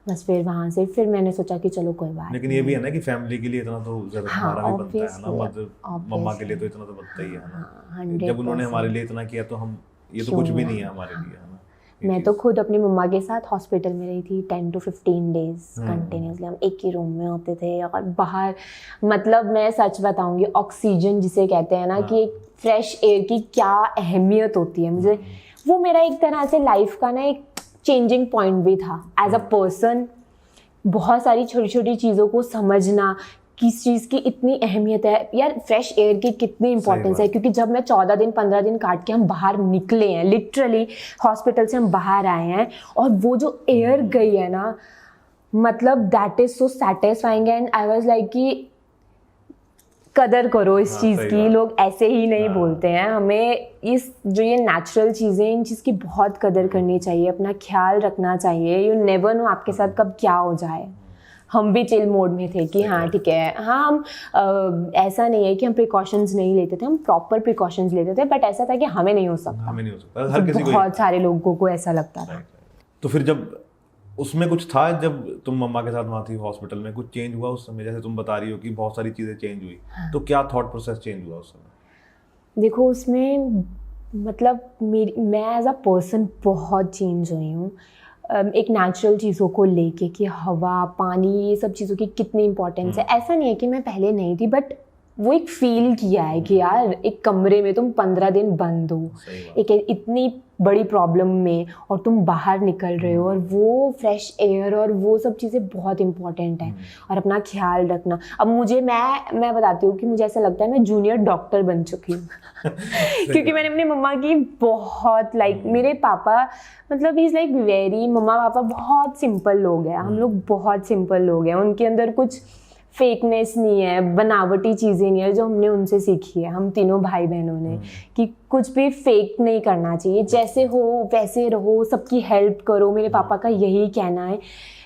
बस फिर वहाँ से फिर मैंने सोचा कि चलो कोई बात। लेकिन ये भी है ना कि फैमिली के लिए इतना तो ज़्यादा हमारा भी बनता है ना, मतलब मम्मा के लिए तो इतना तो बनता ही है ना। जब उन्होंने हमारे लिए इतना किया तो हम, ये तो कुछ भी नहीं है हमारे लिए, है ना। मैं तो खुद अपनी मम्मा के साथ हॉस्पिटल में रही थी 10 to 15 डेज कंटिन्यूसली। हम एक ही रूम में होते थे और बाहर, मतलब मैं सच बताऊंगी, ऑक्सीजन जिसे कहते हैं ना कि एक फ्रेश एयर की क्या अहमियत होती है, मुझे वो मेरा एक तरह से लाइफ का ना एक चेंजिंग पॉइंट भी था एज अ पर्सन। बहुत सारी छोटी छोटी चीज़ों को समझना, किस चीज़ की इतनी अहमियत है यार, फ्रेश एयर की कितनी इंपॉर्टेंस है। क्योंकि जब मैं 14 दिन 15 दिन काट के हम बाहर निकले हैं, लिटरली हॉस्पिटल से हम बाहर आए हैं, और वो जो एयर गई है ना, मतलब that is so satisfying. And I was like कि कदर करो इस चीज़ की, लोग ऐसे ही नहीं बोलते हैं। हमें इस जो ये नेचुरल चीज़ें, इन चीज़ की बहुत कदर करनी चाहिए, अपना ख्याल रखना चाहिए। यू नेवर नो आपके साथ कब क्या हो जाए। हम भी चिल मोड में थे कि हाँ ठीक है, हाँ हम ऐसा नहीं है कि हम प्रिकॉशंस नहीं लेते थे, हम प्रॉपर प्रिकॉशंस लेते थे, बट ऐसा था कि हमें नहीं हो सकता, हमें नहीं हो सकता, हर किसी को बहुत सारे लोगों को ऐसा लगता था। तो फिर जब उसमें कुछ था, जब तुम मम्मा के साथ वहाँ थी हॉस्पिटल में, कुछ चेंज हुआ उस समय? जैसे तुम बता रही हो कि बहुत सारी चीज़ें चेंज हुई, तो क्या थॉट प्रोसेस चेंज हुआ उस समय? देखो उसमें मतलब मैं एज अ पर्सन बहुत चेंज हुई हूँ, एक नेचुरल चीज़ों को लेके कि हवा पानी ये सब चीज़ों की कितनी इंपॉर्टेंस है। ऐसा नहीं है कि मैं पहले नहीं थी, बट वो एक फील किया है कि यार एक कमरे में तुम 15 दिन बंद हो, एक इतनी बड़ी प्रॉब्लम में, और तुम बाहर निकल रहे हो, और वो फ्रेश एयर और वो सब चीज़ें बहुत इंपॉर्टेंट है, और अपना ख्याल रखना। अब मुझे मैं बताती हूँ कि मुझे ऐसा लगता है मैं जूनियर डॉक्टर बन चुकी हूँ क्योंकि मैंने अपनी मम्मा की बहुत मेरे पापा मतलब इज़ लाइक वेरी, मम्मा पापा बहुत सिंपल लोग हैं, हम लोग बहुत सिंपल लोग हैं, उनके अंदर कुछ फेकनेस नहीं है, बनावटी चीज़ें नहीं है, जो हमने उनसे सीखी है, हम तीनों भाई बहनों ने, कि कुछ भी फेक नहीं करना चाहिए, जैसे हो वैसे रहो, सबकी हेल्प करो। मेरे पापा का यही कहना है,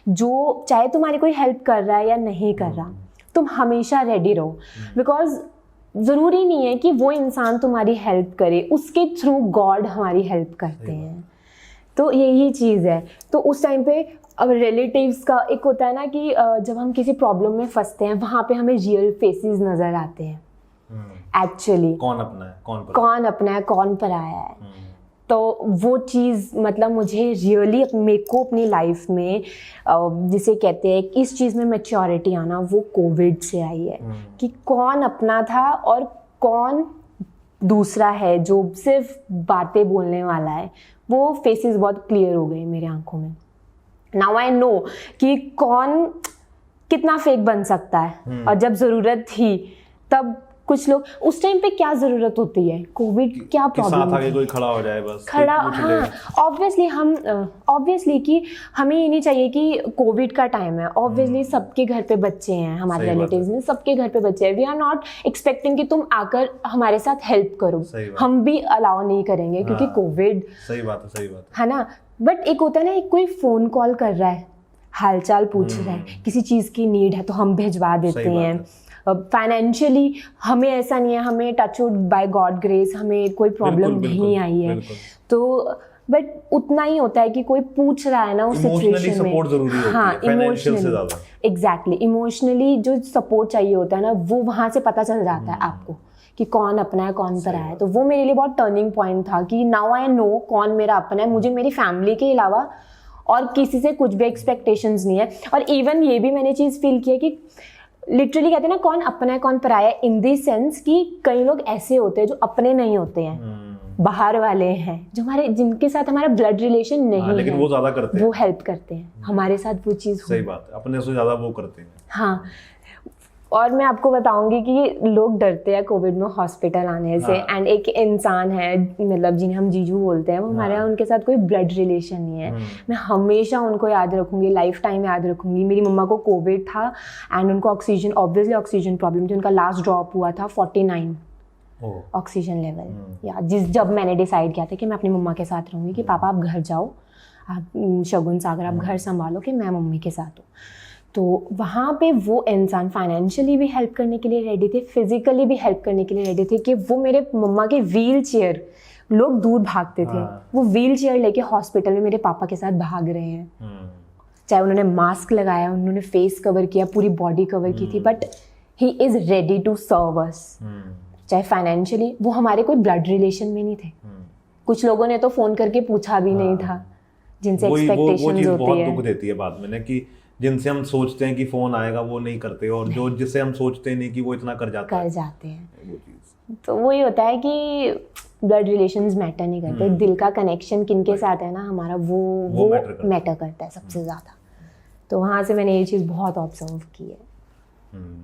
जो चाहे तुम्हारी कोई हेल्प कर रहा है या नहीं कर रहा, तुम हमेशा रेडी रहो, बिकॉज ज़रूरी नहीं है कि वो इंसान तुम्हारी हेल्प करे, उसके थ्रू गॉड हमारी हेल्प करते हैं। तो यही चीज़ है। तो उस टाइम पे अब रिलेटिव्स का एक होता है ना कि जब हम किसी प्रॉब्लम में फंसते हैं, वहाँ पे हमें रियल फेसेस नज़र आते हैं एक्चुअली, कौन अपना है कौन पराया है। तो वो चीज़ मतलब मुझे रियली मेरे को अपनी लाइफ में जिसे कहते हैं इस चीज़ में मैच्योरिटी आना, वो कोविड से आई है कि कौन अपना था और कौन दूसरा है जो सिर्फ बातें बोलने वाला है। वो फेसेस बहुत क्लियर हो गए मेरे आंखों में। नाउ आई नो कि कौन कितना फेक बन सकता है, और जब ज़रूरत थी तब कुछ लोग, उस टाइम पे क्या ज़रूरत होती है, कोविड क्या प्रॉब्लम थी, कोई खड़ा हो जाए बस, खड़ा, हाँ ऑब्वियसली कि हमें ये नहीं चाहिए कि कोविड का टाइम है, ऑब्वियसली सबके घर पे बच्चे हैं, हमारे रिलेटिव्स में सबके घर पे बच्चे हैं, वी आर नॉट एक्सपेक्टिंग कि तुम आकर हमारे साथ हेल्प करो, हम भी अलाउ नहीं करेंगे क्योंकि कोविड। सही बात है ना। बट एक होता है ना, एक कोई फ़ोन कॉल कर रहा है, हालचाल पूछ रहा है, किसी चीज़ की नीड है तो हम भिजवा देते हैं। फाइनेंशियली हमें ऐसा नहीं है, हमें टचवुड बाय गॉड ग्रेस हमें कोई प्रॉब्लम नहीं आई है, तो बट उतना ही होता है कि कोई पूछ रहा है ना उस सिचुएशन में, हाँ इमोशनली, एग्जैक्टली इमोशनली जो सपोर्ट चाहिए होता है ना, वो वहाँ से पता चल जाता है आपको कि कौन अपना है कौन पराया है। तो वो मेरे लिए बहुत टर्निंग पॉइंट था कि नाउ आई नो कौन मेरा अपना है, मुझे मेरी फैमिली के अलावा और किसी से कुछ भी एक्सपेक्टेशंस नहीं है। और इवन ये भी मैंने चीज़ फील की है कि लिटरली कहते हैं ना कौन अपना है कौन पराया है, इन दी सेंस कि कई लोग ऐसे होते हैं जो अपने नहीं होते हैं, बाहर वाले हैं जो हमारे, जिनके साथ हमारा ब्लड रिलेशन नहीं लेकिन है, वो ज़्यादा करते हैं, वो हेल्प करते हैं हमारे साथ, वो चीज़ सही बात है, अपने से ज़्यादा वो करते हैं। हाँ, और मैं आपको बताऊंगी कि लोग डरते हैं कोविड में हॉस्पिटल आने से, एंड एक इंसान है मतलब जिन्हें हम जीजू बोलते हैं, वो हमारे यहाँ उनके साथ कोई ब्लड रिलेशन नहीं है। मैं हमेशा उनको याद रखूंगी, लाइफ टाइम याद रखूंगी। मेरी मम्मा को कोविड था एंड उनको ऑक्सीजन, ऑब्वियसली ऑक्सीजन प्रॉब्लम थी, उनका लास्ट ड्रॉप हुआ था 49 ऑक्सीजन लेवल। या जब मैंने डिसाइड किया था कि मैं अपनी मम्मा के साथ रहूँगी, कि पापा आप घर जाओ, आप शगुन सागर आप घर संभालो, कि मैं मम्मी के साथ हूँ। तो वहाँ पे वो इंसान फाइनेंशियली भी हेल्प करने के लिए रेडी थे, फिजिकली भी हेल्प करने के लिए रेडी थे, कि वो मेरे मम्मा के व्हील चेयर, लोग दूर भागते थे, वो व्हील चेयर लेके हॉस्पिटल में मेरे पापा के साथ भाग रहे हैं। चाहे उन्होंने मास्क लगाया, उन्होंने फेस कवर किया, पूरी बॉडी कवर की थी, but he is ready to serve us. चाहे फाइनेंशियली, वो हमारे कोई ब्लड रिलेशन में नहीं थे। कुछ लोगों ने तो फ़ोन करके पूछा भी नहीं था, जिनसे एक्सपेक्टेशंस होती है। दुख देती है बाद में ना, कि जिनसे हम सोचते हैं कि फोन आएगा वो नहीं करते, और जो जिससे हम सोचते नहीं कि वो इतना कर जाते हैं वो चीज़। तो वही होता है कि ब्लड रिलेशंस मैटर नहीं करते, दिल का कनेक्शन किनके साथ है ना हमारा, वो मैटर करता है सबसे ज़्यादा। तो वहाँ से मैंने ये चीज़ बहुत ऑब्जर्व की है।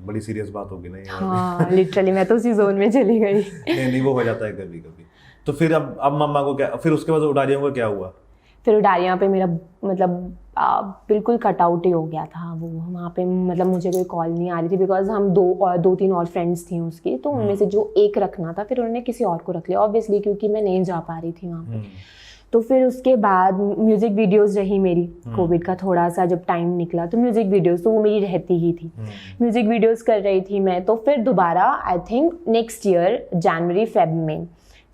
बड़ी सीरियस बात होगी ना ये। हाँ लिटरली मैं तो उसी जोन में चली गई। नहीं वो हो जाता है कभी कभी। तो फिर अब मम्मा को क्या, फिर उसके बाद उडारियों का क्या हुआ? फिर उडारियाँ पे मेरा मतलब बिल्कुल कटआउट ही हो गया था। वो वहाँ पे मतलब मुझे कोई कॉल नहीं आ रही थी, बिकॉज हम दो तीन और फ्रेंड्स थी उसकी, तो उनमें से जो एक रखना था फिर उन्होंने किसी और को रख लिया ऑब्वियसली, क्योंकि मैं नहीं जा पा रही थी वहाँ पे। तो फिर उसके बाद म्यूजिक वीडियोस रही मेरी, कोविड का थोड़ा सा जब टाइम निकला तो म्यूजिक वीडियोस तो वो मेरी रहती ही थी, म्यूजिक वीडियोस कर रही थी मैं। तो फिर दोबारा I think next year January Feb में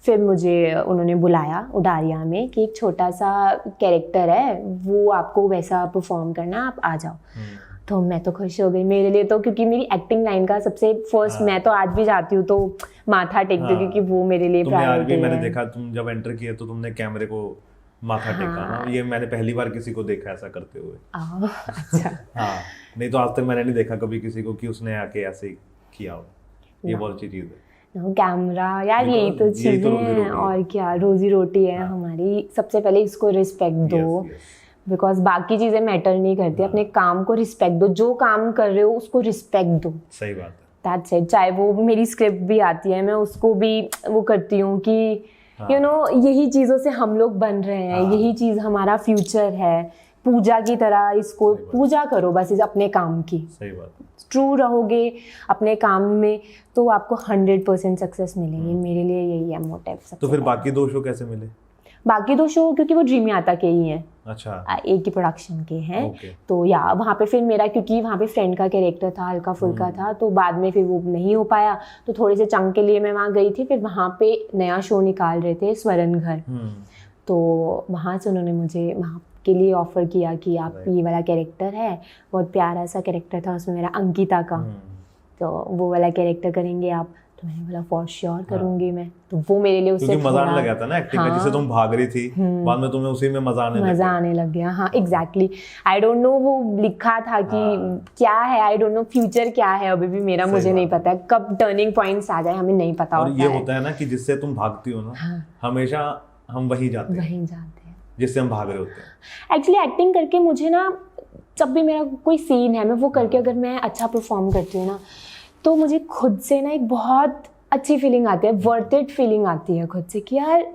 फिर मुझे उन्होंने बुलाया उडारिया में कि एक छोटा सा कैरेक्टर है, वो आपको वैसा परफॉर्म करना, आप आ जाओ। तो मैं तो खुश हो गई, मेरे लिए तो, क्योंकि मेरी एक्टिंग लाइन का सबसे फर्स्ट, मैं तो आज भी जाती हूँ तो माथा टेकती हूँ, क्योंकि वो मेरे लिए प्रायोरिटी है। मैंने देखा तुम जब एंटर किए तो तुमने कैमरे को माथा टेका ना, ये मैंने पहली बार किसी को देखा ऐसा करते हुए। अच्छा। हाँ, नहीं तो आज तक मैंने नहीं देखा कभी किसी को कि उसने आके ऐसे किया हो, ये बहुत अच्छी चीज है। कैमरा यार, यही तो चीजें हैं, और क्या, रोजी रोटी है हमारी। सबसे पहले इसको रिस्पेक्ट दो, बिकॉज बाकी चीजें मैटर नहीं करती, अपने काम को रिस्पेक्ट दो, जो काम कर रहे हो उसको रिस्पेक्ट दो। सही बात है। That's it. चाहे वो मेरी स्क्रिप्ट भी आती है, मैं उसको भी वो करती हूँ कि यू नो यही चीज़ों से हम लोग बन रहे हैं, यही चीज़ हमारा फ्यूचर है। पूजा की तरह इसको पूजा करो बस, इस अपने काम की। सही बात। ट्रू रहोगे अपने काम में तो आपको 100% सक्सेस मिलेगी। मेरे लिए यही है मोटिव। तो फिर बाकी 2 शो कैसे मिले? बाकी 2 शो क्योंकि वो ड्रीम यात्रा के ही हैं। अच्छा। एक ही प्रोडक्शन के हैं। तो या वहाँ पे फिर मेरा, क्योंकि वहाँ पे फ्रेंड का कैरेक्टर था, हल्का फुल्का था, तो बाद में फिर वो नहीं हो पाया, तो थोड़े से चंक के लिए मैं वहाँ गई थी। फिर वहाँ पे नया शो निकाल रहे थे, स्वर्ण घर, तो वहाँ से उन्होंने मुझे वहाँ के लिए ऑफर किया कि आप ये वाला कैरेक्टर है, बहुत प्यारा सा कैरेक्टर था उसमें मेरा, अंकिता का, तो वो वाला कैरेक्टर करेंगे आप। तो मैंने बोला फॉर श्योर करूंगी मैं। तो वो मेरे लिए उससे मजा आने लग गया था ना एक्टिंग में, जिससे तुम भाग रही थी, बाद में तुम्हें उसी में मजा आने लग गया। हाँ एग्जैक्टली। आई डोंट नो वो लिखा था कि क्या है, आई डोंट नो फ्यूचर क्या है, अभी भी मेरा मुझे नहीं पता है, कब टर्निंग पॉइंट्स आ जाए हमें नहीं पता होता है। ये होता है ना कि जिससे तुम भागती हो ना, हमेशा हम वहीं जाते हैं जिससे हम भाग रहे होते हैं। एक्चुअली एक्टिंग करके मुझे ना, जब भी मेरा कोई सीन है, मैं वो करके अगर मैं अच्छा परफॉर्म करती हूँ ना, तो मुझे खुद से ना एक बहुत अच्छी फीलिंग आती है, वर्थ इट फीलिंग आती है खुद से कि यार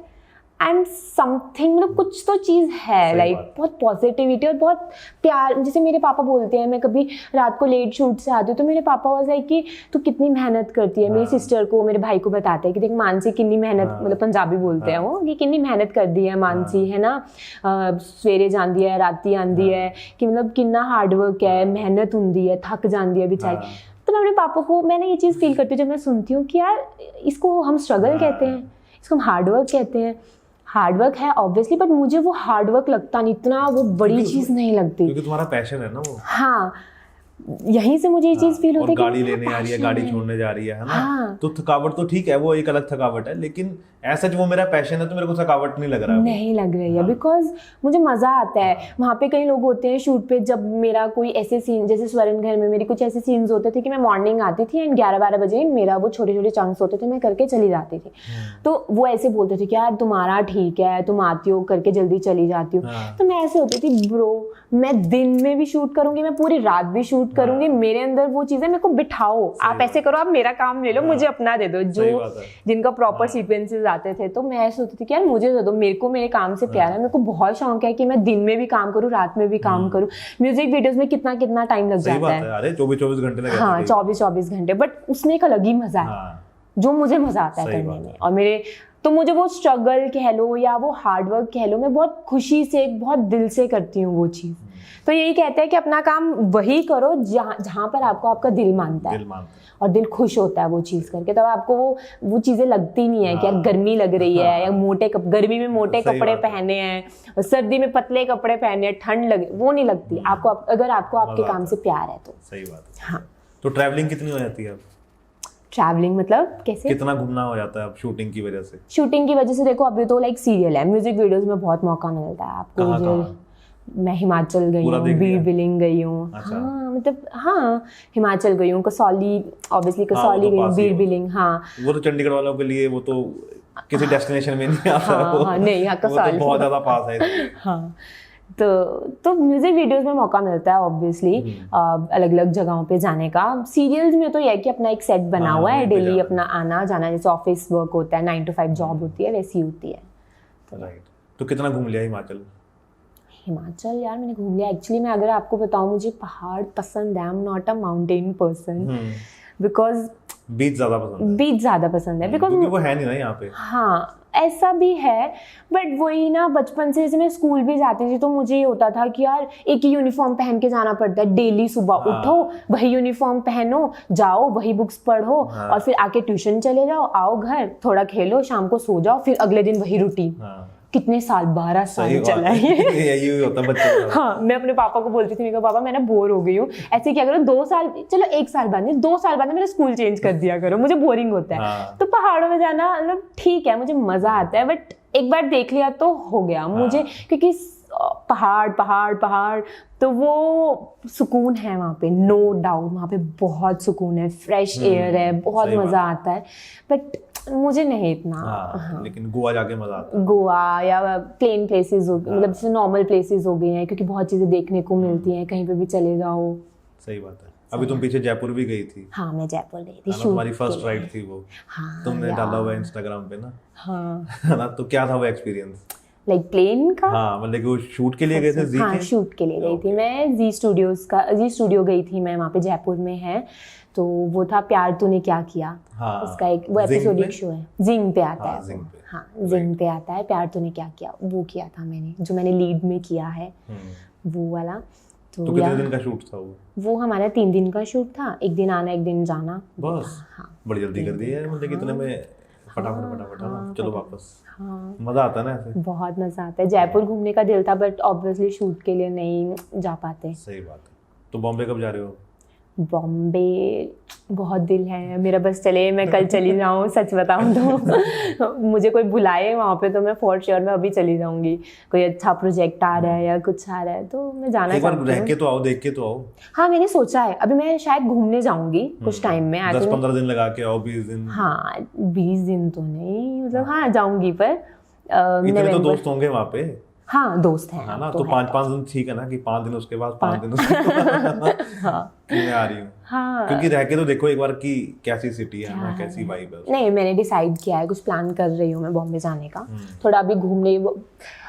आई एम समथिंग, मतलब कुछ तो चीज़ है, लाइक बहुत पॉजिटिविटी और बहुत प्यार। जैसे मेरे पापा बोलते हैं, मैं कभी रात को लेट शूट से आती हूँ तो मेरे पापा वाज लाइक कि तू कितनी मेहनत करती है। मेरी सिस्टर को, मेरे भाई को बताते हैं कि देख मानसी कितनी मेहनत, मतलब पंजाबी बोलते हैं वो, कि कितनी मेहनत कर दी है मानसी, है ना, सवेरे जाती है राती आती है, कि मतलब कितना हार्डवर्क है, मेहनत होती है, थक जाती है बेचारी। तो मैं अपने पापा को, मैंने ये चीज़ फील करती हूँ जब मैं सुनती हूँ कि यार इसको हम स्ट्रगल कहते हैं, इसको हम हार्डवर्क कहते हैं। हार्डवर्क है ऑब्वियसली, बट मुझे वो हार्डवर्क लगता नहीं, इतना वो बड़ी चीज़ नहीं लगती, क्योंकि तुम्हारा पैशन है ना वो। हाँ, यहीं से मुझे ये चीज फील होती है, गाड़ी लेने आ रही है, गाड़ी छोड़ने जा रही है ना, तो थकावट तो ठीक है, वो एक अलग थकावट है, लेकिन ऐसा जो वो मेरा पैशन है तो मेरे को थकावट नहीं लग रहा है, नहीं लग रही है, बिकॉज मुझे मजा आता है। वहाँ पे कई लोग होते हैं शूट पे, जब मेरा कोई ऐसे सीन, जैसे स्वर्ण घर में मेरे कुछ ऐसे सीन्स होते थे कि मैं मॉर्निंग आती थी एंड 11-12 बजे मेरा वो छोटे छोटे चंक्स होते थे, मैं करके चली जाती थी। तो वो ऐसे बोलते थे कि यार तुम्हारा ठीक है, तुम आती हो करके जल्दी चली जाती हो। तो मैं ऐसे होती थी, ब्रो मैं दिन में भी शूट करूंगी, मैं पूरी रात भी शूट करूंगी, मेरे अंदर वो चीजें, मेरे को बिठाओ, आप ऐसे करो, आप मेरा काम ले लो, मुझे अपना दे दो। जो जिनका प्रॉपर सीक्वेंसेस आते थे, तो मैं ऐसे होती थी कि यार मुझे दे दो, मेरे को मेरे काम से प्यार है, मेरे को बहुत शौक है कि मैं दिन में भी काम करूँ, रात में भी काम करूँ। म्यूजिक वीडियोस में कितना कितना टाइम लग जाता है, अरे 24-24 घंटे लग जाते हैं। हाँ 24-24 घंटे, बट उसमें एक अलग ही मजा है जो मुझे मजा आता है करने में। और मेरे तो मुझे वो स्ट्रगल कह लो या वो हार्डवर्क कह लो, मैं बहुत खुशी से, बहुत दिल से करती हूँ वो चीज़। तो यही कहते हैं कि अपना काम वही करो जहाँ पर आपको आपका दिल मानता है और दिल खुश होता है वो चीज़ करके, तब आपको वो चीज़ें लगती नहीं है कि यार गर्मी लग रही है या गर्मी में मोटे कपड़े पहने हैं और सर्दी में पतले कपड़े पहने हैं, ठंड लगे, वो नहीं लगती आपको, अगर आपको आपके काम से प्यार है तो। सही बात है। हाँ, तो ट्रैवलिंग कितनी हो जाती है? ट्रैवलिंग मतलब कैसे, कितना घूमना हो जाता है अब शूटिंग की वजह से? शूटिंग की वजह से देखो, अभी तो लाइक सीरियल है, म्यूजिक वीडियोस में बहुत मौका मिलता है आपको। मैं हिमाचल गई हूँ, बीर बिलिंग गई हूँ। अच्छा। हाँ मतलब हाँ, हिमाचल गई हूँ, कसौली, ऑब्वियसली कसौली गई हूँ, बीर बिलिंग। हाँ वो तो चंडीगढ़ वालों के लिए वो तो किसी डेस्टिनेशन में नहीं आता। हाँ नहीं, हाँ कसौली बहुत ज्यादा पास है। हाँ, तो म्यूजिक वीडियोस में मौका मिलता है ऑब्वियसली अलग अलग जगहों पे जाने का। सीरियल्स में तो यह है कि अपना एक सेट बना हुआ है, डेली अपना आना जाना, जैसे ऑफिस वर्क होता है, 9 to 5 जॉब होती है, वैसी होती है। राइट। तो कितना घूम लिया हिमाचल? हिमाचल यार मैंने घूम लिया। एक्चुअली मैं अगर आपको बताऊं, मुझे पहाड़ पसंद है, I am not a mountain person, because beach ज़्यादा पसंद है बिकॉज क्योंकि वो है नहीं ना यहाँ पे। हाँ ऐसा भी है, बट वही ना, बचपन से जैसे मैं स्कूल भी जाती थी तो मुझे ये होता था कि यार एक ही यूनिफॉर्म पहन के जाना पड़ता है डेली, सुबह उठो वही यूनिफॉर्म पहनो, जाओ वही बुक्स पढ़ो और फिर आके ट्यूशन चले जाओ, आओ घर थोड़ा खेलो, शाम को सो जाओ, फिर अगले दिन वही रूटीन। कितने साल, 12 साल चला है यही होता है बच्चों का। हाँ, मैं अपने पापा को बोलती थी, मैं कहा पापा मैं ना बोर हो गई हूँ, ऐसे क्या करो 2 साल, चलो 1 साल बाद नहीं 2 साल बाद मेरा स्कूल चेंज कर दिया करो, मुझे बोरिंग होता है। तो पहाड़ों में जाना मतलब ठीक है, मुझे मजा आता है, बट एक बार देख लिया तो हो गया मुझे, क्योंकि पहाड़ पहाड़ पहाड़ तो वो सुकून है वहाँ पे, नो डाउट वहाँ पे बहुत सुकून है, फ्रेश एयर है, बहुत मजा आता है, बट मुझे नहीं इतना। हाँ। लेकिन गोवा जाके मजा आता है। गोवा या प्लेन प्लेसेस हो, मतलब जैसे नॉर्मल प्लेसेस हो गए हैं, क्योंकि बहुत चीजें देखने को मिलती हैं, कहीं पे भी चले जाओ। सही बात है। अभी तुम पीछे जयपुर भी गई थी। हाँ, मैं जयपुर गई थी, तुम्हारी फर्स्ट राइड थी वो। हाँ, तुमने डाला हुआ इंस्टाग्राम पे ना। हाँ ना, तो क्या था वो एक्सपीरियंस? लाइक प्लेन का? हाँ, मतलब वो शूट के लिए गए थे जी? हाँ, शूट के लिए गई थी मैं, जी स्टूडियो गई थी मैं, वहाँ पे जयपुर में है, तो वो था प्यार तूने क्या किया। हाँ, उसका एक वो एपिसोडिक शो है, जिंग पे आता है। हाँ, जिंग पे आता है, प्यार तूने क्या किया, वो किया था मैंने, जो मैंने लीड में किया है वो वाला। तो कितने दिन का शूट था वो हमारा 3 दिन का शूट था, 1 दिन आना 1 दिन जाना बस। हाँ, बड़ी जल्दी कर दी है, मतलब कितने में फटाफट चलो वापस। हाँ, मजा आता है ना ऐसे, बहुत मजा आता है। जयपुर घूमने का दिल था, बट ऑब्वियसली शूट के लिए नहीं जा पाते। सही बात है। तो बॉम्बे कब जा रहे हो? बॉम्बे बहुत दिल है मेरा, बस चले मैं कल चली जाऊँ, सच बताऊँ तो मुझे कोई बुलाए वहाँ पे तो मैं फॉर श्योर मैं अभी चली जाऊँगी। कोई अच्छा प्रोजेक्ट आ रहा है या कुछ आ रहा है तो मैं जाना चाहती हूँ। रह के तो आओ, देख के तो आओ। हाँ, मैंने सोचा है, अभी मैं शायद घूमने जाऊँगी कुछ टाइम में। 10-15 दिन लगा के आओ, 20 दिन। हाँ, 20 दिन तो नहीं, मतलब हाँ जाऊँगी, पर इतने तो दोस्त होंगे वहाँ पे। हाँ, दोस्त हैं ना, तो 5-5 दिन ठीक है ना, कि 5 दिन उसके बाद 5 दिन उसके बाद मैं आ रही हूँ। हाँ, क्योंकि रह के तो देखो एक बार कि कैसी सिटी है ना, कैसी वाइब है। नहीं, मैंने डिसाइड किया है, कुछ प्लान कर रही हूँ मैं बॉम्बे जाने का, थोड़ा अभी घूमने,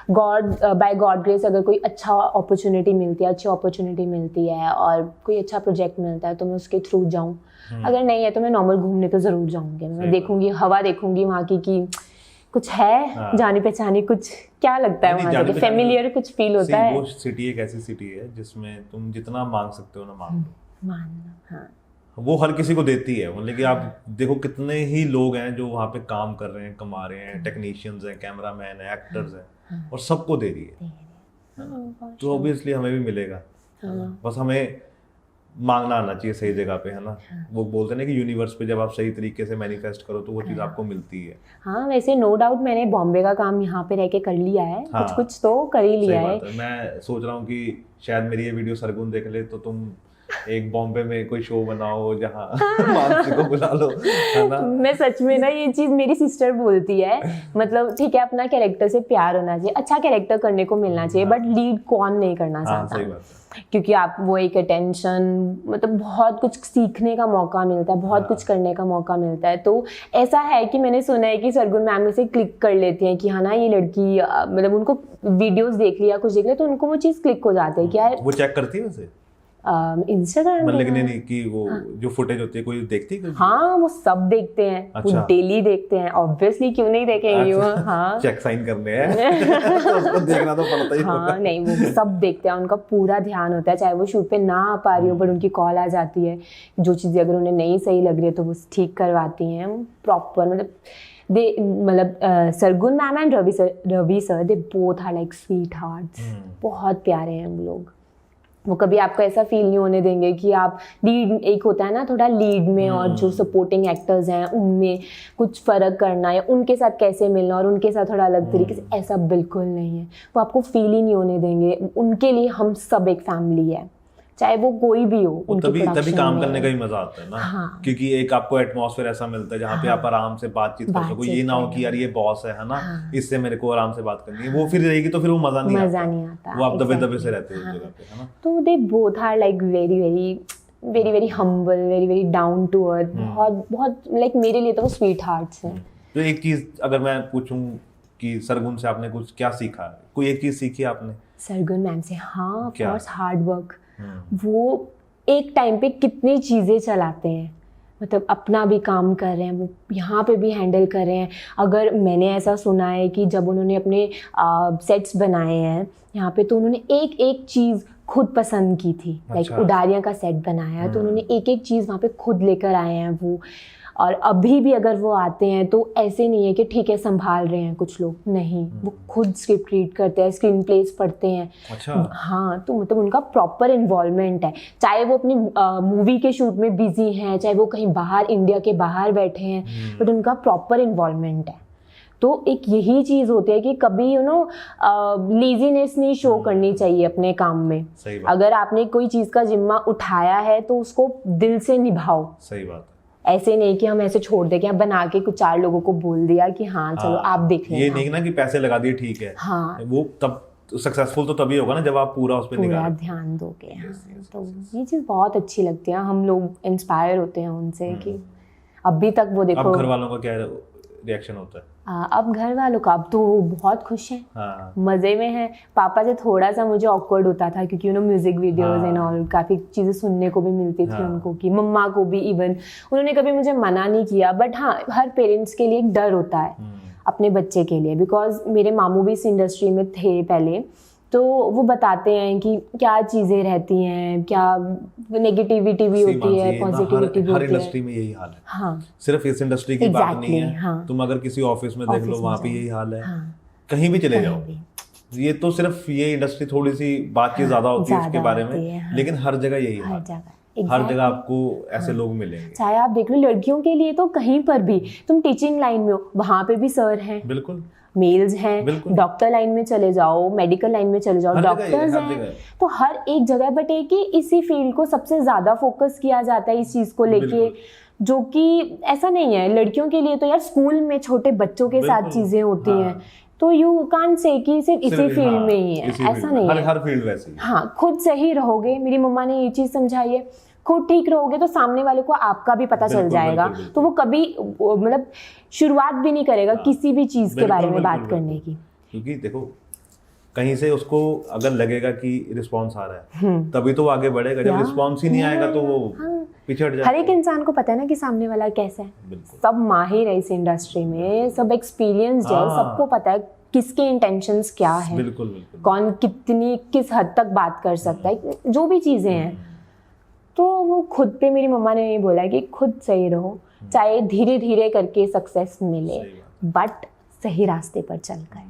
बाय गॉड ग्रेस अगर कोई अच्छा अपॉर्चुनिटी मिलती है, अच्छी अपॉर्चुनिटी मिलती है और कोई अच्छा प्रोजेक्ट मिलता है तो मैं उसके थ्रू जाऊँ। अगर नहीं है तो मैं नॉर्मल घूमने तो जरूर जाऊँगी, मैं देखूंगी, हवा देखूंगी वहाँ की कुछ है जानी पहचानी, कुछ क्या लगता है वहाँ जाके, फेमिलियर कुछ फील होता है। वो सिटी एक ऐसी सिटी है जिसमें तुम जितना मांग सकते हो ना मांगना। हाँ, वो हर किसी को देती है, मतलब कि आप देखो कितने ही लोग हैं जो वहाँ पे काम कर रहे हैं, कमा रहे हैं, टेक्नीशियंस हैं, कैमरामैन हैं, एक्टर्स हैं, और सबको दे रही है। तो ऑब्वियसली हमें भी मिलेगा, बस हमें मांगना आना चाहिए सही जगह पे, है ना। वो बोलते हैं ना कि यूनिवर्स पे जब आप सही तरीके से मैनिफेस्ट करो तो वो चीज़ आपको मिलती है। हाँ, वैसे नो डाउट मैंने बॉम्बे का काम यहाँ पे रह के कर लिया है। हाँ, कुछ तो कर ही लिया है। मैं सोच रहा हूँ कि शायद मेरी ये वीडियो सरगुन देख ले तो तुम एक बॉम्बे में कोई शो बनाओ जहाँ मानसी को बुला लो, है ना। मैं सच में ना, ये चीज मेरी सिस्टर बोलती है, मतलब ठीक है अपना कैरेक्टर से प्यार होना चाहिए, अच्छा कैरेक्टर करने को मिलना चाहिए, बट लीड कौन नहीं करना चाहता, क्योंकि आप वो एक अटेंशन, मतलब बहुत कुछ सीखने का मौका मिलता है, बहुत कुछ करने का मौका मिलता है। तो ऐसा है कि मैंने सुना है कि सरगुन मैम इसे क्लिक कर लेती हैं कि हाँ ना ये लड़की, मतलब उनको वीडियोस देख लिया, कुछ देख लिया तो उनको वो चीज़ क्लिक हो जाती है कि यार। वो चेक करती है वैसे इंस्टाग्राम मतलब कि नहीं कि वो जो फुटेज होती है कोई देखती है? हाँ, वो सब देखते हैं। अच्छा। वो डेली देखते हैं, ऑब्वियसली क्यों नहीं देखेंगे। अच्छा। वो हाँ चेक साइन करने हैं तो उसको देखना तो पड़ता ही होगा। हाँ, नहीं वो सब देखते हैं, उनका पूरा ध्यान होता है, चाहे वो शूट पे ना आ पा रही हो बट उनकी कॉल आ जाती है, जो चीज़ें अगर उन्हें नहीं सही लग रही है तो वो ठीक करवाती हैं प्रॉपर। मतलब Sargun ma'am and Ravi sir they both are like sweet hearts, बहुत प्यारे हैं वो लोग। वो कभी आपको ऐसा फील नहीं होने देंगे कि आप लीड, एक होता है ना थोड़ा लीड में और जो सपोर्टिंग एक्टर्स हैं उनमें कुछ फ़र्क करना या उनके साथ कैसे मिलना और उनके साथ थोड़ा अलग तरीके से, ऐसा बिल्कुल नहीं है। वो आपको फील ही नहीं होने देंगे, उनके लिए हम सब एक फैमिली है, चाहे वो कोई भी हो। तभी काम करने का ही मजा आता है ना। हाँ। क्योंकि एक आपको एटमॉस्फेयर ऐसा मिलता है जहाँ पे आप आराम से बातचीत कर सको, ये ना हो कि यार ये बॉस है ना। हाँ। इससे मेरे को आराम से बात करनी है, वो फिर रहेगी तो फिर वो मजा नहीं आता। वो आप दबे से रहते हो उस जगह पे, है ना। तो they both are like very very humble, very down to earth, बहुत लाइक मेरे लिए तो वो स्वीट हार्ट्स हैं। तो एक चीज अगर मैं पूछूं कि सरगुन से आपने कुछ क्या सीखा, कोई एक चीज सीखी आपने सरगुन मैम से? हाँ, ऑफ कोर्स हार्ड वर्क। वो एक टाइम पे कितनी चीज़ें चलाते हैं, मतलब अपना भी काम कर रहे हैं, वो यहाँ पे भी हैंडल कर रहे हैं। अगर मैंने ऐसा सुना है कि जब उन्होंने अपने सेट्स बनाए हैं यहाँ पे, तो उन्होंने एक एक चीज़ खुद पसंद की थी। लाइक उडारियाँ का सेट बनाया है तो उन्होंने एक एक चीज़ वहाँ पे खुद लेकर आए हैं वो। और अभी भी अगर वो आते हैं तो ऐसे नहीं है कि ठीक है संभाल रहे हैं कुछ लोग, नहीं, वो खुद स्क्रिप्ट रीड करते हैं, स्क्रीन प्लेस पढ़ते हैं। अच्छा। हाँ, तो मतलब उनका प्रॉपर इन्वॉल्वमेंट है, चाहे वो अपनी मूवी के शूट में बिजी हैं, चाहे वो कहीं बाहर इंडिया के बाहर बैठे हैं, बट उनका प्रॉपर इन्वॉल्वमेंट है। तो एक यही चीज़ होती है कि कभी लेजीनेस नहीं शो करनी चाहिए अपने काम में। अगर आपने कोई चीज़ का जिम्मा उठाया है तो उसको दिल से निभाओ। सही बात। ऐसे नहीं कि हम ऐसे छोड़ दे, कि हम बना के कुछ 4 लोगों को बोल दिया कि हाँ चलो आप देख लेना। ये नहीं ना कि पैसे लगा दिए ठीक है। हाँ, वो तब सक्सेसफुल तो तभी होगा ना जब आप पूरा उस पे पूरा ध्यान दोगे। तो ये चीज़ बहुत अच्छी लगती है, हम लोग इंस्पायर होते हैं उनसे कि अभी तक वो देखो। अब घर वालों का क्या रिएक्शन होता है? अब घर वालों का, अब तो बहुत खुश हैं। हाँ। मज़े में हैं। पापा से थोड़ा सा मुझे ऑकवर्ड होता था क्योंकि म्यूजिक वीडियोस एंड ऑल काफ़ी चीज़ें सुनने को भी मिलती थी उनको, कि मम्मा को भी इवन उन्होंने कभी मुझे मना नहीं किया। बट हाँ, हर पेरेंट्स के लिए एक डर होता है अपने बच्चे के लिए, बिकॉज मेरे मामू भी इस इंडस्ट्री में थे पहले, तो वो बताते हैं कि क्या चीज़ें रहती हैं, क्या नेगेटिविटी भी होती है, पॉजिटिविटी भी होती है। हर इंडस्ट्री में यही हाल है। हाँ, सिर्फ इस इंडस्ट्री की बात नहीं है। हाँ। तुम अगर किसी ऑफिस में देख लो, वहाँ पे यही हाल है। कहीं भी चले जाओ, ये तो सिर्फ ये इंडस्ट्री थोड़ी सी बातचीत ज्यादा होती है इसके बारे में, लेकिन हर जगह यही हाल है। हर जगह आपको ऐसे लोग मिलेंगे। चाहे आप देख लो लड़कियों के लिए तो कहीं पर भी, तुम टीचिंग लाइन में हो, वहाँ पे भी सर हैं, बिल्कुल मेल्स हैं, डॉक्टर लाइन में चले जाओ, मेडिकल लाइन में चले जाओ, डॉक्टर्स हैं, तो हर एक जगह। बट एक ही इसी फील्ड को सबसे ज्यादा फोकस किया जाता है इस चीज को लेके, जो कि ऐसा नहीं है। लड़कियों के लिए तो यार स्कूल में छोटे बच्चों के साथ चीजें होती हैं, तो यू कांट से कि सिर्फ इसी फील्ड में ही है, ऐसा नहीं है। हर फील्ड वैसे ही। हाँ, खुद सही रहोगे, मेरी मम्मा ने ये चीज समझाई है, खुद ठीक रहोगे तो सामने वाले को आपका भी पता चल जाएगा। तो वो कभी मतलब शुरुआत भी नहीं करेगा किसी भी चीज के बारे में बात करने की। क्योंकि देखो, कहीं से उसको अगर लगेगा कि रिस्पांस आ रहा है तभी तो वो आगे बढ़ेगा। जब रिस्पांस ही नहीं आएगा तो वो पीछे हट जाएगा। हर एक इंसान को पता है ना कि सामने वाला कैसा है। सब माहिर है इस इंडस्ट्री में, सब एक्सपीरियंस्ड है, सबको पता है किसके इंटेंशंस क्या है, बिल्कुल। कौन किस हद तक बात कर सकता है, जो भी चीजें हैं। तो वो खुद पे मेरी मम्मा ने ये बोला कि खुद सही रहो, चाहे धीरे धीरे करके सक्सेस मिले, बट सही रास्ते पर चलकर।